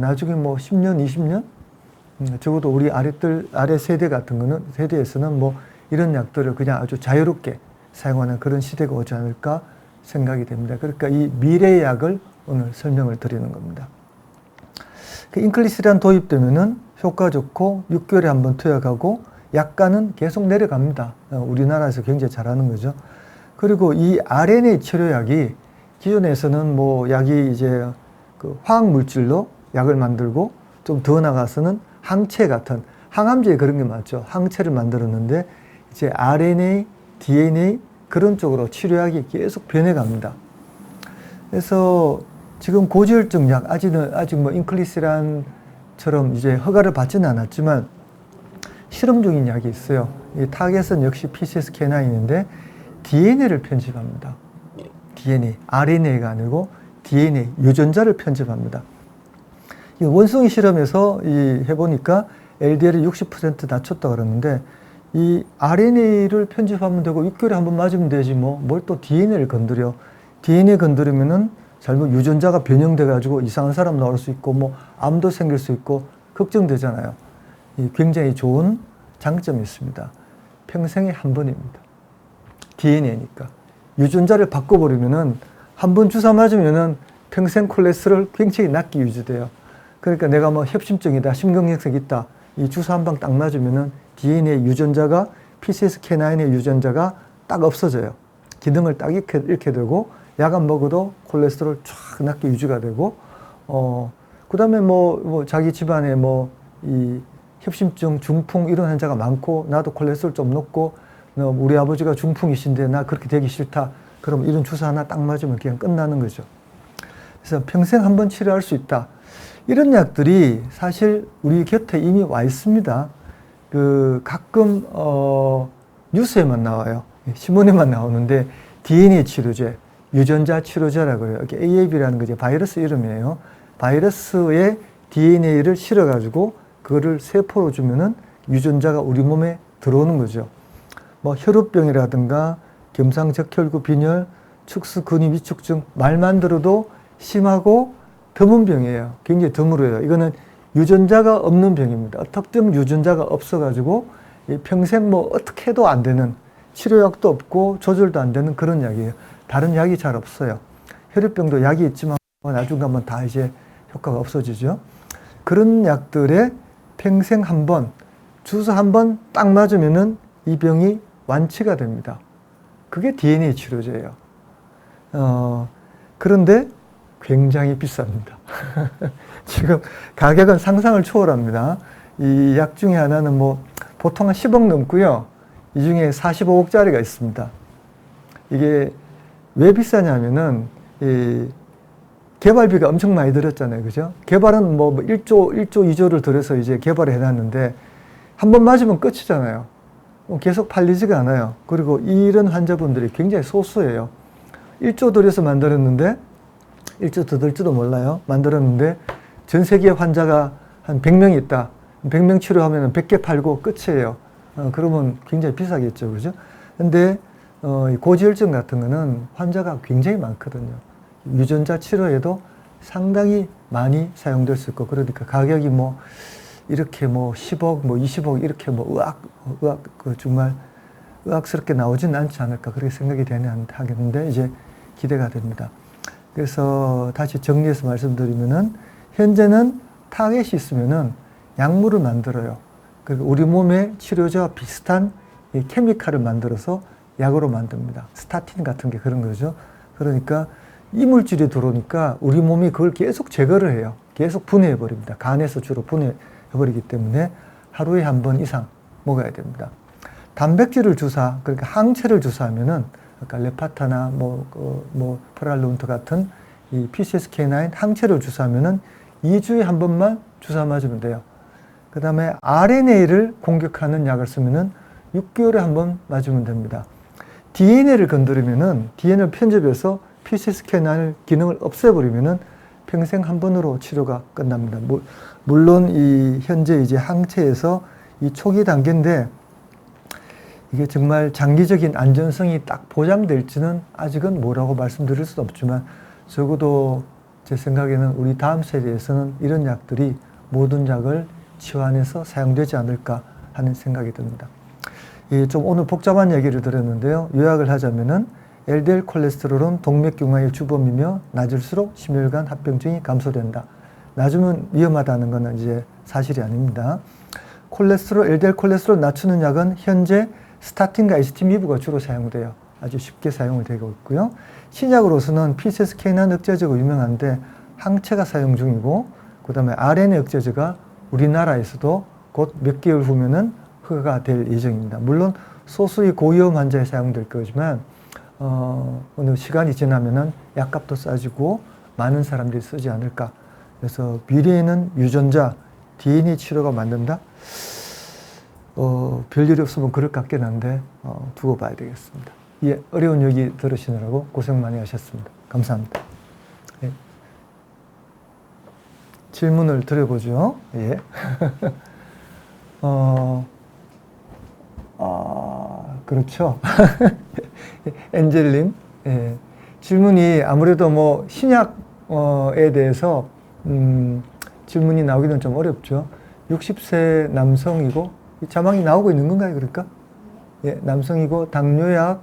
나중에 뭐 10년, 20년 적어도 우리 아래 세대 같은 거는 세대에서는 뭐 이런 약들을 그냥 아주 자유롭게 사용하는 그런 시대가 오지 않을까 생각이 됩니다. 그러니까 이 미래의 약을 오늘 설명을 드리는 겁니다. 그 인클리시란 도입되면은 효과 좋고 6개월에 한번 투약하고 약가는 계속 내려갑니다. 우리나라에서 굉장히 잘하는 거죠. 그리고 이 RNA 치료약이 기존에서는 뭐 약이 이제 그 화학 물질로 약을 만들고 좀 더 나가서는 항체 같은 항암제에 그런 게 많죠. 항체를 만들었는데 이제 RNA, DNA 그런 쪽으로 치료약이 계속 변해갑니다. 그래서 지금 고지혈증 약 아직 뭐 인클리시란처럼 이제 허가를 받지는 않았지만 실험 중인 약이 있어요. 이 타겟은 역시 PCSK9인데 DNA를 편집합니다. DNA, RNA가 아니고 DNA, 유전자를 편집합니다. 이 원숭이 실험에서 해보니까 LDL을 60% 낮췄다 그러는데 이 RNA를 편집하면 되고 6개월에 한 번 맞으면 되지 뭘 또 DNA를 건드려. DNA 건드리면은 잘못 유전자가 변형돼가지고 이상한 사람 나올 수 있고 뭐 암도 생길 수 있고 걱정되잖아요. 굉장히 좋은 장점이 있습니다. 평생에 한 번입니다. DNA니까. 유전자를 바꿔버리면은 한 번 주사 맞으면은 평생 콜레스테롤 굉장히 낮게 유지돼요. 그러니까 내가 뭐 협심증이다, 심근경색 있다. 이 주사 한 방 딱 맞으면은 DNA 유전자가 PCSK9의 유전자가 딱 없어져요. 기능을 딱 잃게 되고 약안 먹어도 콜레스테롤 쫙 낮게 유지가 되고 그 다음에 뭐 자기 집안에 이 협심증, 중풍 이런 환자가 많고 나도 콜레스테롤 좀 높고 우리 아버지가 중풍이신데 나 그렇게 되기 싫다. 그럼 이런 주사 하나 딱 맞으면 그냥 끝나는 거죠. 그래서 평생 한 번 치료할 수 있다. 이런 약들이 사실 우리 곁에 이미 와 있습니다. 가끔 뉴스에만 나와요. 신문에만 나오는데 DNA 치료제, 유전자 치료제라고 해요. AAV라는 게 바이러스 이름이에요. 바이러스의 DNA를 실어가지고 그거를 세포로 주면은 유전자가 우리 몸에 들어오는 거죠. 뭐 혈우병이라든가 gem상적혈구 빈혈, 축수근위 위축증, 말만 들어도 심하고 드문 병이에요. 굉장히 드물어요. 이거는 유전자가 없는 병입니다. 특정 유전자가 없어가지고 평생 뭐 어떻게 해도 안 되는, 치료약도 없고 조절도 안 되는 그런 약이에요. 다른 약이 잘 없어요. 혈우병도 약이 있지만 나중 가면 다 이제 효과가 없어지죠. 그런 약들에 평생 한 번, 주사 한 번 딱 맞으면은 이 병이 완치가 됩니다. 그게 DNA 치료제예요. 그런데 굉장히 비쌉니다. 지금 가격은 상상을 초월합니다. 이 약 중에 하나는 뭐 보통 한 10억 넘고요. 이 중에 45억짜리가 있습니다. 이게 왜 비싸냐면은 이 개발비가 엄청 많이 들었잖아요. 그죠? 개발은 뭐 1조, 2조를 들여서 이제 개발을 해놨는데 한 번 맞으면 끝이잖아요. 계속 팔리지가 않아요. 그리고 이런 환자분들이 굉장히 소수예요. 1조 들여서 만들었는데 1조 더 들지도 몰라요. 만들었는데 전 세계 환자가 한 100명 있다. 100명 치료하면 100개 팔고 끝이에요. 그러면 굉장히 비싸겠죠. 그죠? 근데 고지혈증 같은 거는 환자가 굉장히 많거든요. 유전자 치료에도 상당히 많이 사용될 수 있고, 그러니까 가격이 뭐 이렇게 뭐 10억, 뭐 20억 이렇게 뭐 정말 의학스럽게 나오진 않지 않을까 그렇게 생각이 하겠는데 이제 기대가 됩니다. 그래서 다시 정리해서 말씀드리면은 현재는 타겟이 있으면은 약물을 만들어요. 그리고 우리 몸의 치료제와 비슷한 이 케미칼을 만들어서 약으로 만듭니다. 스타틴 같은 게 그런 거죠. 그러니까 이물질이 들어오니까 우리 몸이 그걸 계속 제거를 해요. 계속 분해해버립니다. 간에서 주로 분해해버리기 때문에 하루에 한 번 이상 먹어야 됩니다. 단백질을 그러니까 항체를 주사하면은, 그러니까 레파타나 프랄론트 같은 이 PCSK9 항체를 주사하면은 2주에 한 번만 주사 맞으면 돼요. 그 다음에 RNA를 공격하는 약을 쓰면은 6개월에 한 번 맞으면 됩니다. DNA를 건드리면은 DNA를 편집해서 PCSK9 기능을 없애버리면은 평생 한 번으로 치료가 끝납니다. 물론 이 현재 이제 항체에서 이 초기 단계인데 이게 정말 장기적인 안전성이 딱 보장될지는 아직은 뭐라고 말씀드릴 수는 없지만 적어도 제 생각에는 우리 다음 세대에서는 이런 약들이 모든 약을 치환해서 사용되지 않을까 하는 생각이 듭니다. 좀 오늘 복잡한 얘기를 드렸는데요. 요약을 하자면은 LDL 콜레스테롤은 동맥경화의 주범이며 낮을수록 심혈관 합병증이 감소된다. 낮으면 위험하다는 것은 이제 사실이 아닙니다. LDL 콜레스테롤 낮추는 약은 현재 스타틴과 에스티미브가 주로 사용돼요. 아주 쉽게 사용이 되고 있고요. 신약으로서는 PCSK9 억제제가 유명한데 항체가 사용 중이고, 그 다음에 RNA 억제제가 우리나라에서도 곧 몇 개월 후면은 허가가 될 예정입니다. 물론 소수의 고위험 환자에 사용될 거지만 어느 시간이 지나면은 약값도 싸지고 많은 사람들이 쓰지 않을까. 그래서 미래에는 유전자, DNA 치료가 만든다? 별일이 없으면 그럴 것 같긴 한데 두고 봐야 되겠습니다. 예, 어려운 얘기 들으시느라고 고생 많이 하셨습니다. 감사합니다. 예. 질문을 드려보죠. 예. 그렇죠. 엔젤님, 예. 질문이 아무래도 뭐 신약에 대해서 질문이 나오기는 좀 어렵죠. 60세 남성이고 자막이 나오고 있는 건가요, 그러니까? 예, 남성이고 당뇨약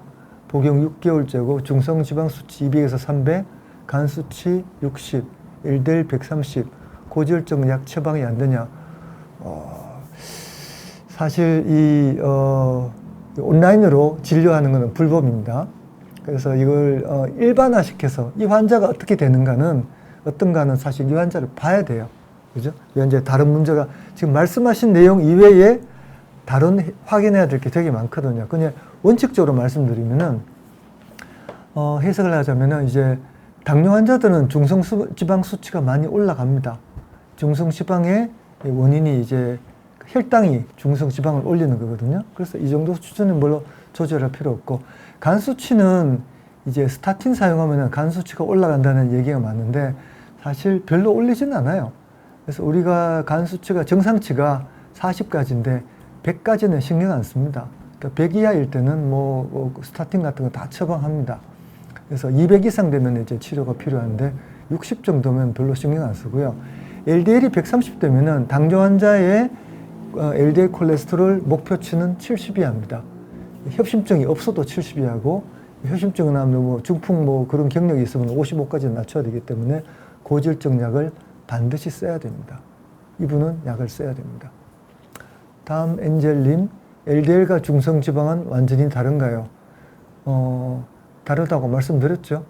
복용 6개월째고 중성 지방 수치 200에서 300, 간 수치 60, LDL 130, 고지혈증 약 처방이 안 되냐? 사실 온라인으로 진료하는 것은 불법입니다. 그래서 이걸 일반화시켜서 이 환자가 어떻게 되는가는 어떤가는 사실 이 환자를 봐야 돼요. 그죠? 이제 다른 문제가 지금 말씀하신 내용 이외에 다른 확인해야 될 게 되게 많거든요. 그냥 원칙적으로 말씀드리면은 해석을 하자면은 이제 당뇨 환자들은 중성지방 수치가 많이 올라갑니다. 중성지방의 원인이 이제 혈당이 중성지방을 올리는 거거든요. 그래서 이 정도 수준은 별로 조절할 필요 없고, 간 수치는 이제 스타틴 사용하면 간 수치가 올라간다는 얘기가 많은데 사실 별로 올리지는 않아요. 그래서 우리가 간 수치가 정상치가 40까지인데 100까지는 신경 안 씁니다. 그러니까 100 이하일 때는 뭐 스타틴 같은 거 다 처방합니다. 그래서 200 이상 되면 이제 치료가 필요한데 60 정도면 별로 신경 안 쓰고요. LDL이 130 되면은 당뇨 환자의 LDL 콜레스테롤 목표치는 70 이하입니다. 협심증이 없어도 70 이하고, 협심증이나 뭐 중풍 뭐 그런 경력이 있으면 55까지 낮춰야 되기 때문에 고지혈증 약을 반드시 써야 됩니다. 이분은 약을 써야 됩니다. 다음 엔젤님, LDL과 중성지방은 완전히 다른가요? 다르다고 말씀드렸죠.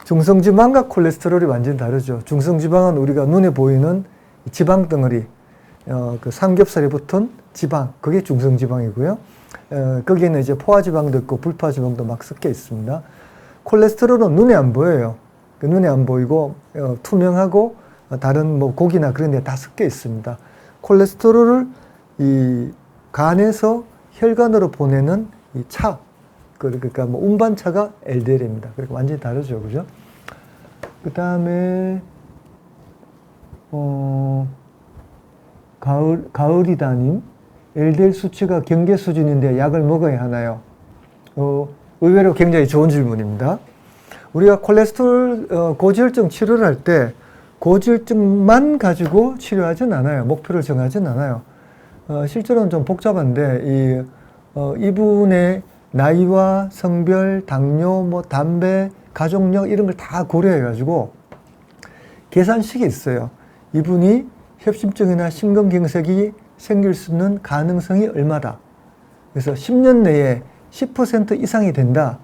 중성지방과 콜레스테롤이 완전히 다르죠. 중성지방은 우리가 눈에 보이는 지방 덩어리, 그 삼겹살에 붙은 지방, 그게 중성지방이고요. 거기에는 이제 포화지방도 있고 불포화지방도 막 섞여 있습니다. 콜레스테롤은 눈에 안 보여요. 눈에 안 보이고 투명하고 다른 뭐 고기나 그런 데 다 섞여 있습니다. 콜레스테롤을 이 간에서 혈관으로 보내는 이 차, 그러니까 뭐 운반차가 LDL입니다. 그러니까 완전히 다르죠, 그죠? 그 다음에 가을이다님, LDL 수치가 경계 수준인데 약을 먹어야 하나요? 의외로 굉장히 좋은 질문입니다. 우리가 콜레스테롤 고지혈증 치료를 할 때 고지혈증만 가지고 치료하진 않아요. 목표를 정하진 않아요. 실제로는 좀 복잡한데 이분의 나이와 성별, 당뇨, 뭐 담배, 가족력 이런 걸 다 고려해 가지고 계산식이 있어요. 이분이 협심증이나 심근경색이 생길 수 있는 가능성이 얼마다. 그래서 10년 내에 10% 이상이 된다.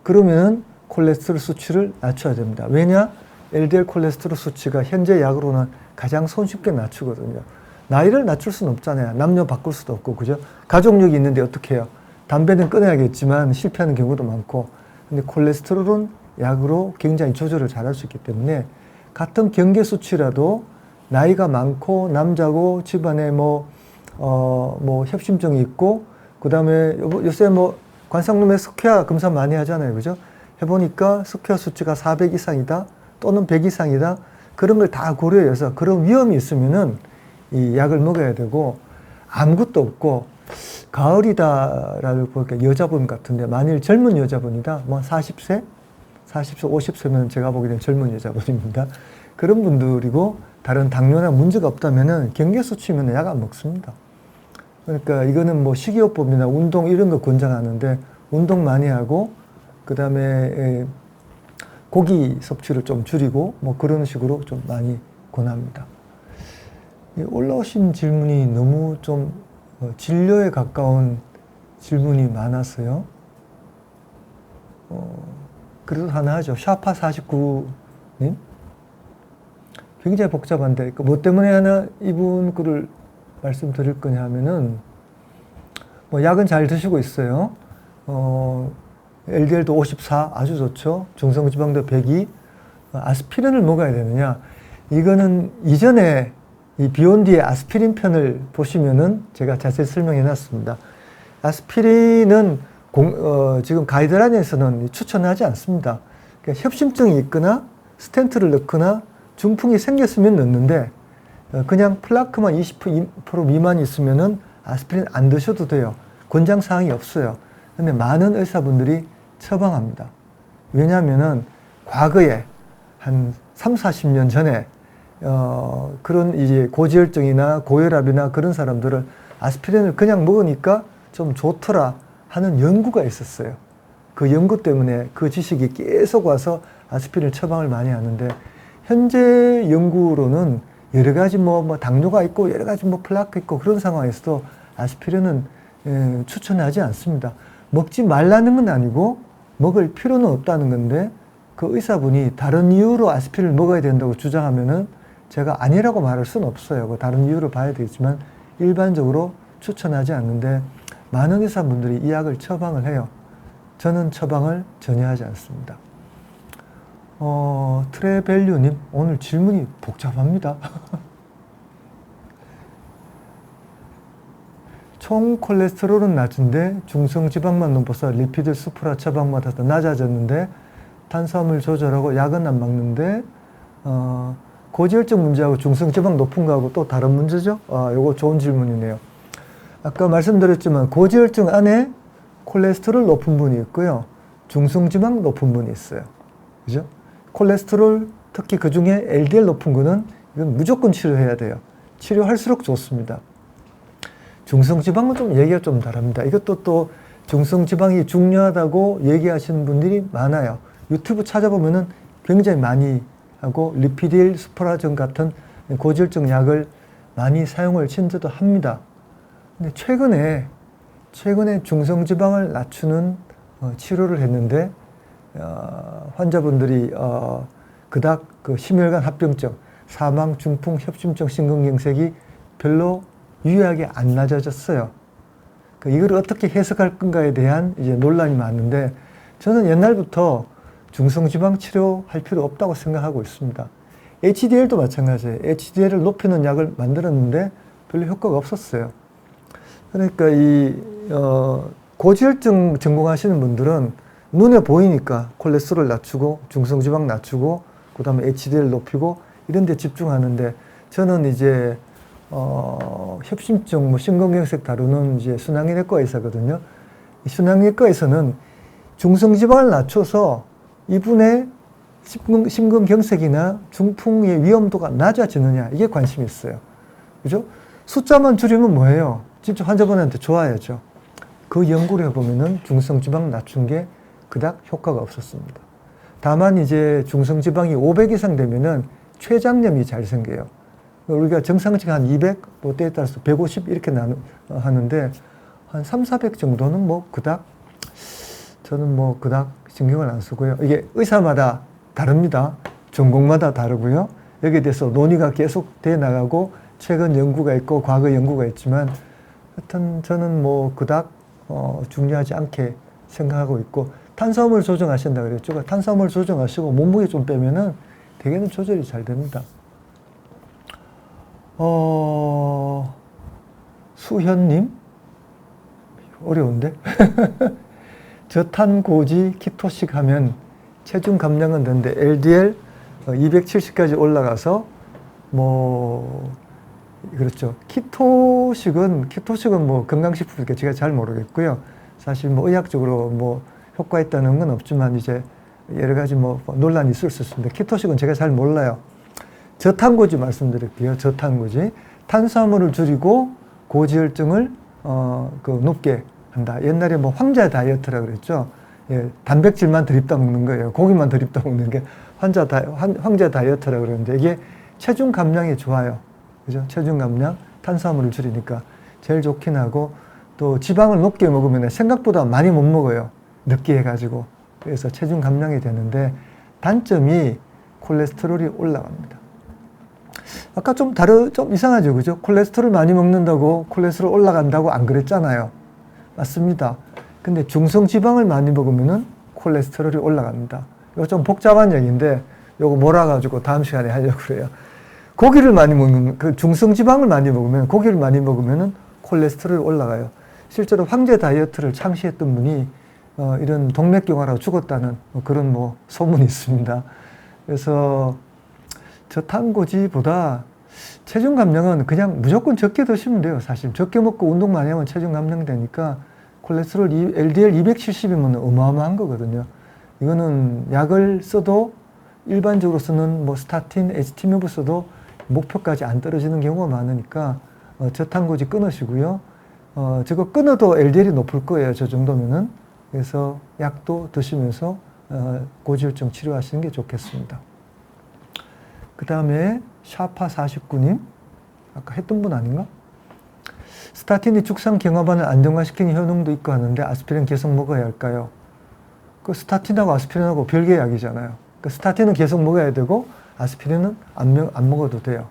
그러면은 콜레스테롤 수치를 낮춰야 됩니다. 왜냐? LDL 콜레스테롤 수치가 현재 약으로는 가장 손쉽게 낮추거든요. 나이를 낮출 수는 없잖아요. 남녀 바꿀 수도 없고, 그죠? 가족력이 있는데 어떻게 해요? 담배는 끊어야겠지만 실패하는 경우도 많고, 근데 콜레스테롤은 약으로 굉장히 조절을 잘할 수 있기 때문에 같은 경계 수치라도 나이가 많고 남자고 집안에 뭐 협심증이 있고, 그 다음에 요새 뭐 관상룸에 스퀘어 검사 많이 하잖아요. 그죠? 해보니까 스퀘어 수치가 400 이상이다 또는 100 이상이다. 그런 걸 다 고려해서 그런 위험이 있으면은 이 약을 먹어야 되고, 아무것도 없고 가을이다라고 보니까 여자분 같은데 만일 젊은 여자분이다, 뭐 40세, 50세면 제가 보기에는 젊은 여자분입니다. 그런 분들이고 다른 당뇨나 문제가 없다면은 경계 수치면 약 안 먹습니다. 그러니까 이거는 뭐 식이요법이나 운동 이런 거 권장하는데 운동 많이 하고, 그 다음에 고기 섭취를 좀 줄이고 뭐 그런 식으로 좀 많이 권합니다. 올라오신 질문이 너무 좀 진료에 가까운 질문이 많았어요. 그래도 하나 하죠. 샤파 49님. 굉장히 복잡한데, 뭐 때문에 하나 이분 글을 말씀드릴 거냐 하면은, 뭐 약은 잘 드시고 있어요. LDL도 54 아주 좋죠. 중성지방도 102. 아스피린을 먹어야 되느냐? 이거는 이전에 이 비욘디의 아스피린 편을 보시면은 제가 자세히 설명해 놨습니다. 아스피린은 지금 가이드라인에서는 추천하지 않습니다. 그러니까 협심증이 있거나 스텐트를 넣거나 중풍이 생겼으면 넣는데, 그냥 플라크만 20% 미만이 있으면은 아스피린 안 드셔도 돼요. 권장사항이 없어요. 근데 많은 의사분들이 처방합니다. 왜냐하면은 과거에 한 3, 40년 전에 그런 이제 고지혈증이나 고혈압이나 그런 사람들을 아스피린을 그냥 먹으니까 좀 좋더라 하는 연구가 있었어요. 그 연구 때문에 그 지식이 계속 와서 아스피린 처방을 많이 하는데, 현재 연구로는 여러 가지 뭐 당뇨가 있고 여러 가지 뭐 플라크 있고 그런 상황에서도 아스피린은 추천하지 않습니다. 먹지 말라는 건 아니고 먹을 필요는 없다는 건데, 그 의사분이 다른 이유로 아스피린을 먹어야 된다고 주장하면은 제가 아니라고 말할 수는 없어요. 그 다른 이유를 봐야 되겠지만 일반적으로 추천하지 않는데 많은 의사분들이 이 약을 처방을 해요. 저는 처방을 전혀 하지 않습니다. 트레벨류님, 오늘 질문이 복잡합니다. 총 콜레스테롤은 낮은데 중성지방만 높아서 리피드 수프라 처방마다 더 낮아졌는데 탄수화물 조절하고 약은 안 먹는데 고지혈증 문제하고 중성지방 높은 거하고 또 다른 문제죠? 요거 좋은 질문이네요. 아까 말씀드렸지만 고지혈증 안에 콜레스테롤 높은 분이 있고요. 중성지방 높은 분이 있어요. 그죠? 콜레스테롤 특히 그 중에 LDL 높은 거는 이건 무조건 치료해야 돼요. 치료할수록 좋습니다. 중성지방은 좀 얘기가 좀 다릅니다. 이것도 또 중성지방이 중요하다고 얘기하시는 분들이 많아요. 유튜브 찾아보면은 굉장히 많이 하고 리피딜 스포라전 같은 고지혈증 약을 많이 사용을 진짜도 합니다. 근데 최근에 중성지방을 낮추는 치료를 했는데 환자분들이 그닥 그 심혈관 합병증, 사망, 중풍, 협심증, 심근경색이 별로 유의하게 안 낮아졌어요. 이걸 어떻게 해석할 건가에 대한 이제 논란이 많은데 저는 옛날부터 중성지방 치료할 필요 없다고 생각하고 있습니다. HDL도 마찬가지예요. HDL을 높이는 약을 만들었는데 별로 효과가 없었어요. 그러니까 고지혈증 전공하시는 분들은 눈에 보이니까 콜레스테롤 낮추고 중성지방 낮추고 그 다음에 HDL 높이고 이런 데 집중하는데 저는 이제 협심증, 심근경색 다루는 이제 순환기내과 의사거든요. 이 순환기내과에서는 중성지방을 낮춰서 이분의 심근경색이나 중풍의 위험도가 낮아지느냐 이게 관심이 있어요. 그죠? 숫자만 줄이면 뭐예요? 진짜 환자분한테 좋아야죠. 그 연구를 해보면은 중성지방 낮춘 게 그닥 효과가 없었습니다. 다만 이제 중성지방이 500 이상 되면은 췌장염이 잘 생겨요. 우리가 정상치가 한 200, 뭐 때에 따라서 150 이렇게 하는데 한 3, 400 정도는 뭐 그닥 저는 뭐 그닥 신경을 안 쓰고요. 이게 의사마다 다릅니다. 전공마다 다르고요. 여기에 대해서 논의가 계속 돼 나가고 최근 연구가 있고 과거 연구가 있지만 하여튼 저는 뭐 그닥 중요하지 않게 생각하고 있고 탄수화물 조정하신다 그랬죠. 탄수화물 조정하시고 몸무게 좀 빼면은 대개는 조절이 잘 됩니다. 수현님? 어려운데? 저탄고지 키토식 하면 체중 감량은 되는데 LDL 270까지 올라가서 그렇죠. 키토식은 뭐 건강식품이니까 제가 잘 모르겠고요. 사실 뭐 의학적으로 뭐 효과 있다는 건 없지만 이제 여러 가지 뭐 논란이 있을 수 있습니다. 키토식은 제가 잘 몰라요. 저탄고지 말씀드릴게요. 저탄고지. 탄수화물을 줄이고 고지혈증을 높게 한다. 옛날에 뭐 황제 다이어트라 그랬죠. 예, 단백질만 드립다 먹는 거예요. 고기만 드립다 먹는 게 황제 다이어트라 그러는데 이게 체중 감량에 좋아요. 그죠? 체중 감량, 탄수화물을 줄이니까 제일 좋긴 하고 또 지방을 높게 먹으면 생각보다 많이 못 먹어요. 늦게 해가지고. 그래서 체중 감량이 되는데 단점이 콜레스테롤이 올라갑니다. 아까 좀 이상하죠. 그죠? 콜레스테롤 많이 먹는다고 콜레스테롤 올라간다고 안 그랬잖아요. 맞습니다. 근데 중성지방을 많이 먹으면은 콜레스테롤이 올라갑니다. 이거 좀 복잡한 얘기인데 요거 몰아가지고 다음 시간에 하려고 그래요. 고기를 많이 먹는, 중성지방을 많이 먹으면, 고기를 많이 먹으면은 콜레스테롤이 올라가요. 실제로 황제 다이어트를 창시했던 분이 이런 동맥경화라고 죽었다는 그런 소문이 있습니다. 그래서 저탄고지보다 체중 감량은 그냥 무조건 적게 드시면 돼요. 사실 적게 먹고 운동 많이 하면 체중 감량 되니까 콜레스테롤 LDL 270이면 어마어마한 거거든요. 이거는 약을 써도 일반적으로 쓰는 스타틴, HTMF 써도 목표까지 안 떨어지는 경우가 많으니까 저탄고지 끊으시고요. 저거 끊어도 LDL이 높을 거예요. 저 정도면은. 그래서 약도 드시면서 고지혈증 치료하시는 게 좋겠습니다. 그 다음에 샤파49님 아까 했던 분 아닌가? 스타틴이 죽상 경화반을 안정화시키는 효능도 있고 하는데 아스피린 계속 먹어야 할까요? 그 스타틴하고 아스피린하고 별개의 약이잖아요. 그 스타틴은 계속 먹어야 되고 아스피린은 안 먹어도 돼요.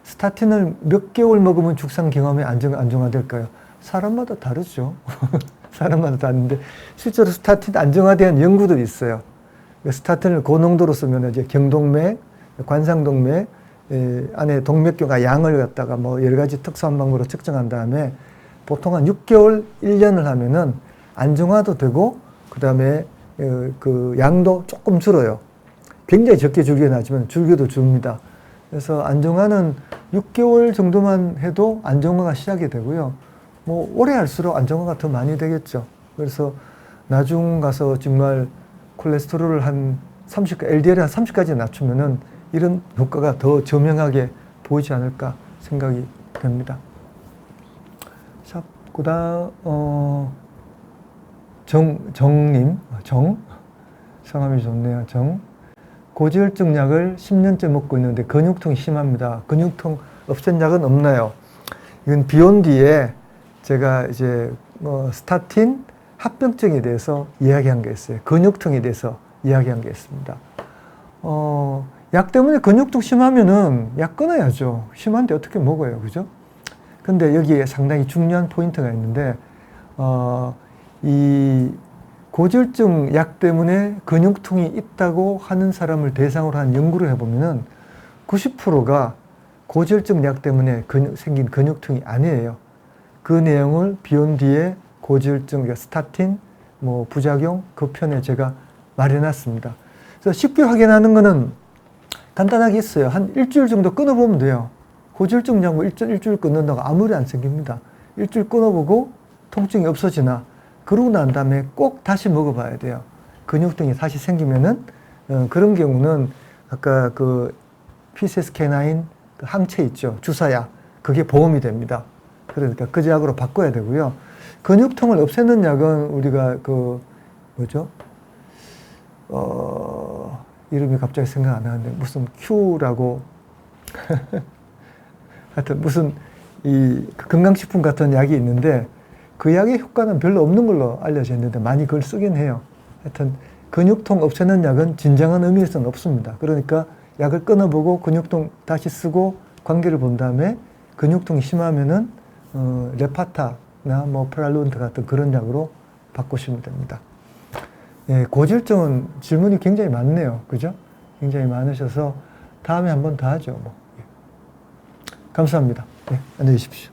스타틴을 몇 개월 먹으면 죽상 경화반이 안정화될까요? 사람마다 다르죠. 사람마다 다른데 실제로 스타틴 안정화에 대한 연구도 있어요. 스타틴을 고농도로 쓰면 이제 경동맥, 관상동맥 안에 동맥경화 양을 갖다가 뭐 여러 가지 특수한 방법으로 측정한 다음에 보통 한 6개월, 1년을 하면은 안정화도 되고 그 다음에 그 양도 조금 줄어요. 굉장히 적게 줄긴 하지만 줄기도 줍니다. 그래서 안정화는 6개월 정도만 해도 안정화가 시작이 되고요. 뭐 오래 할수록 안정화가 더 많이 되겠죠. 그래서 나중 가서 정말 콜레스테롤을 한 30, LDL을 한 30까지 낮추면은 이런 효과가 더 저명하게 보이지 않을까 생각이 됩니다. 자, 그다음 정님, 성함이 좋네요. 고지혈증 약을 10년째 먹고 있는데 근육통이 심합니다. 근육통 없앤 약은 없나요? 이건 비욘디에 제가 이제 스타틴 합병증에 대해서 이야기한 게 있어요. 근육통에 대해서 이야기한 게 있습니다. 약 때문에 근육통 심하면은 약 끊어야죠. 심한데 어떻게 먹어요, 그죠? 근데 여기에 상당히 중요한 포인트가 있는데 이 고지혈증 약 때문에 근육통이 있다고 하는 사람을 대상으로 한 연구를 해보면은 90%가 고지혈증 약 때문에 생긴 근육통이 아니에요. 그 내용을 비욘디의 고지혈증, 스타틴, 뭐 부작용 그 편에 제가 마련해놨습니다. 그래서 쉽게 확인하는 거는 간단하게 있어요. 한 일주일 정도 끊어보면 돼요. 고지혈증 약 일주일 끊는다고 아무리 안 생깁니다. 일주일 끊어보고 통증이 없어지나 그러고 난 다음에 꼭 다시 먹어봐야 돼요. 근육통이 다시 생기면은 그런 경우는 아까 그 PCSK9 그 항체 있죠. 주사약 그게 보험이 됩니다. 그러니까 그 약으로 바꿔야 되고요. 근육통을 없애는 약은 우리가 그 뭐죠? 이름이 갑자기 생각 안 나는데 무슨 Q라고 하여튼 무슨 이 건강식품 같은 약이 있는데 그 약의 효과는 별로 없는 걸로 알려져 있는데 많이 그걸 쓰긴 해요. 하여튼 근육통 없애는 약은 진정한 의미에서는 없습니다. 그러니까 약을 끊어보고 근육통 다시 쓰고 관계를 본 다음에 근육통이 심하면은 레파타나 뭐 프랄론트 같은 그런 약으로 바꾸시면 됩니다. 예, 고지혈증은 질문이 굉장히 많네요. 그죠? 굉장히 많으셔서 다음에 한 번 더 하죠. 뭐. 예. 감사합니다. 예, 안녕히 계십시오.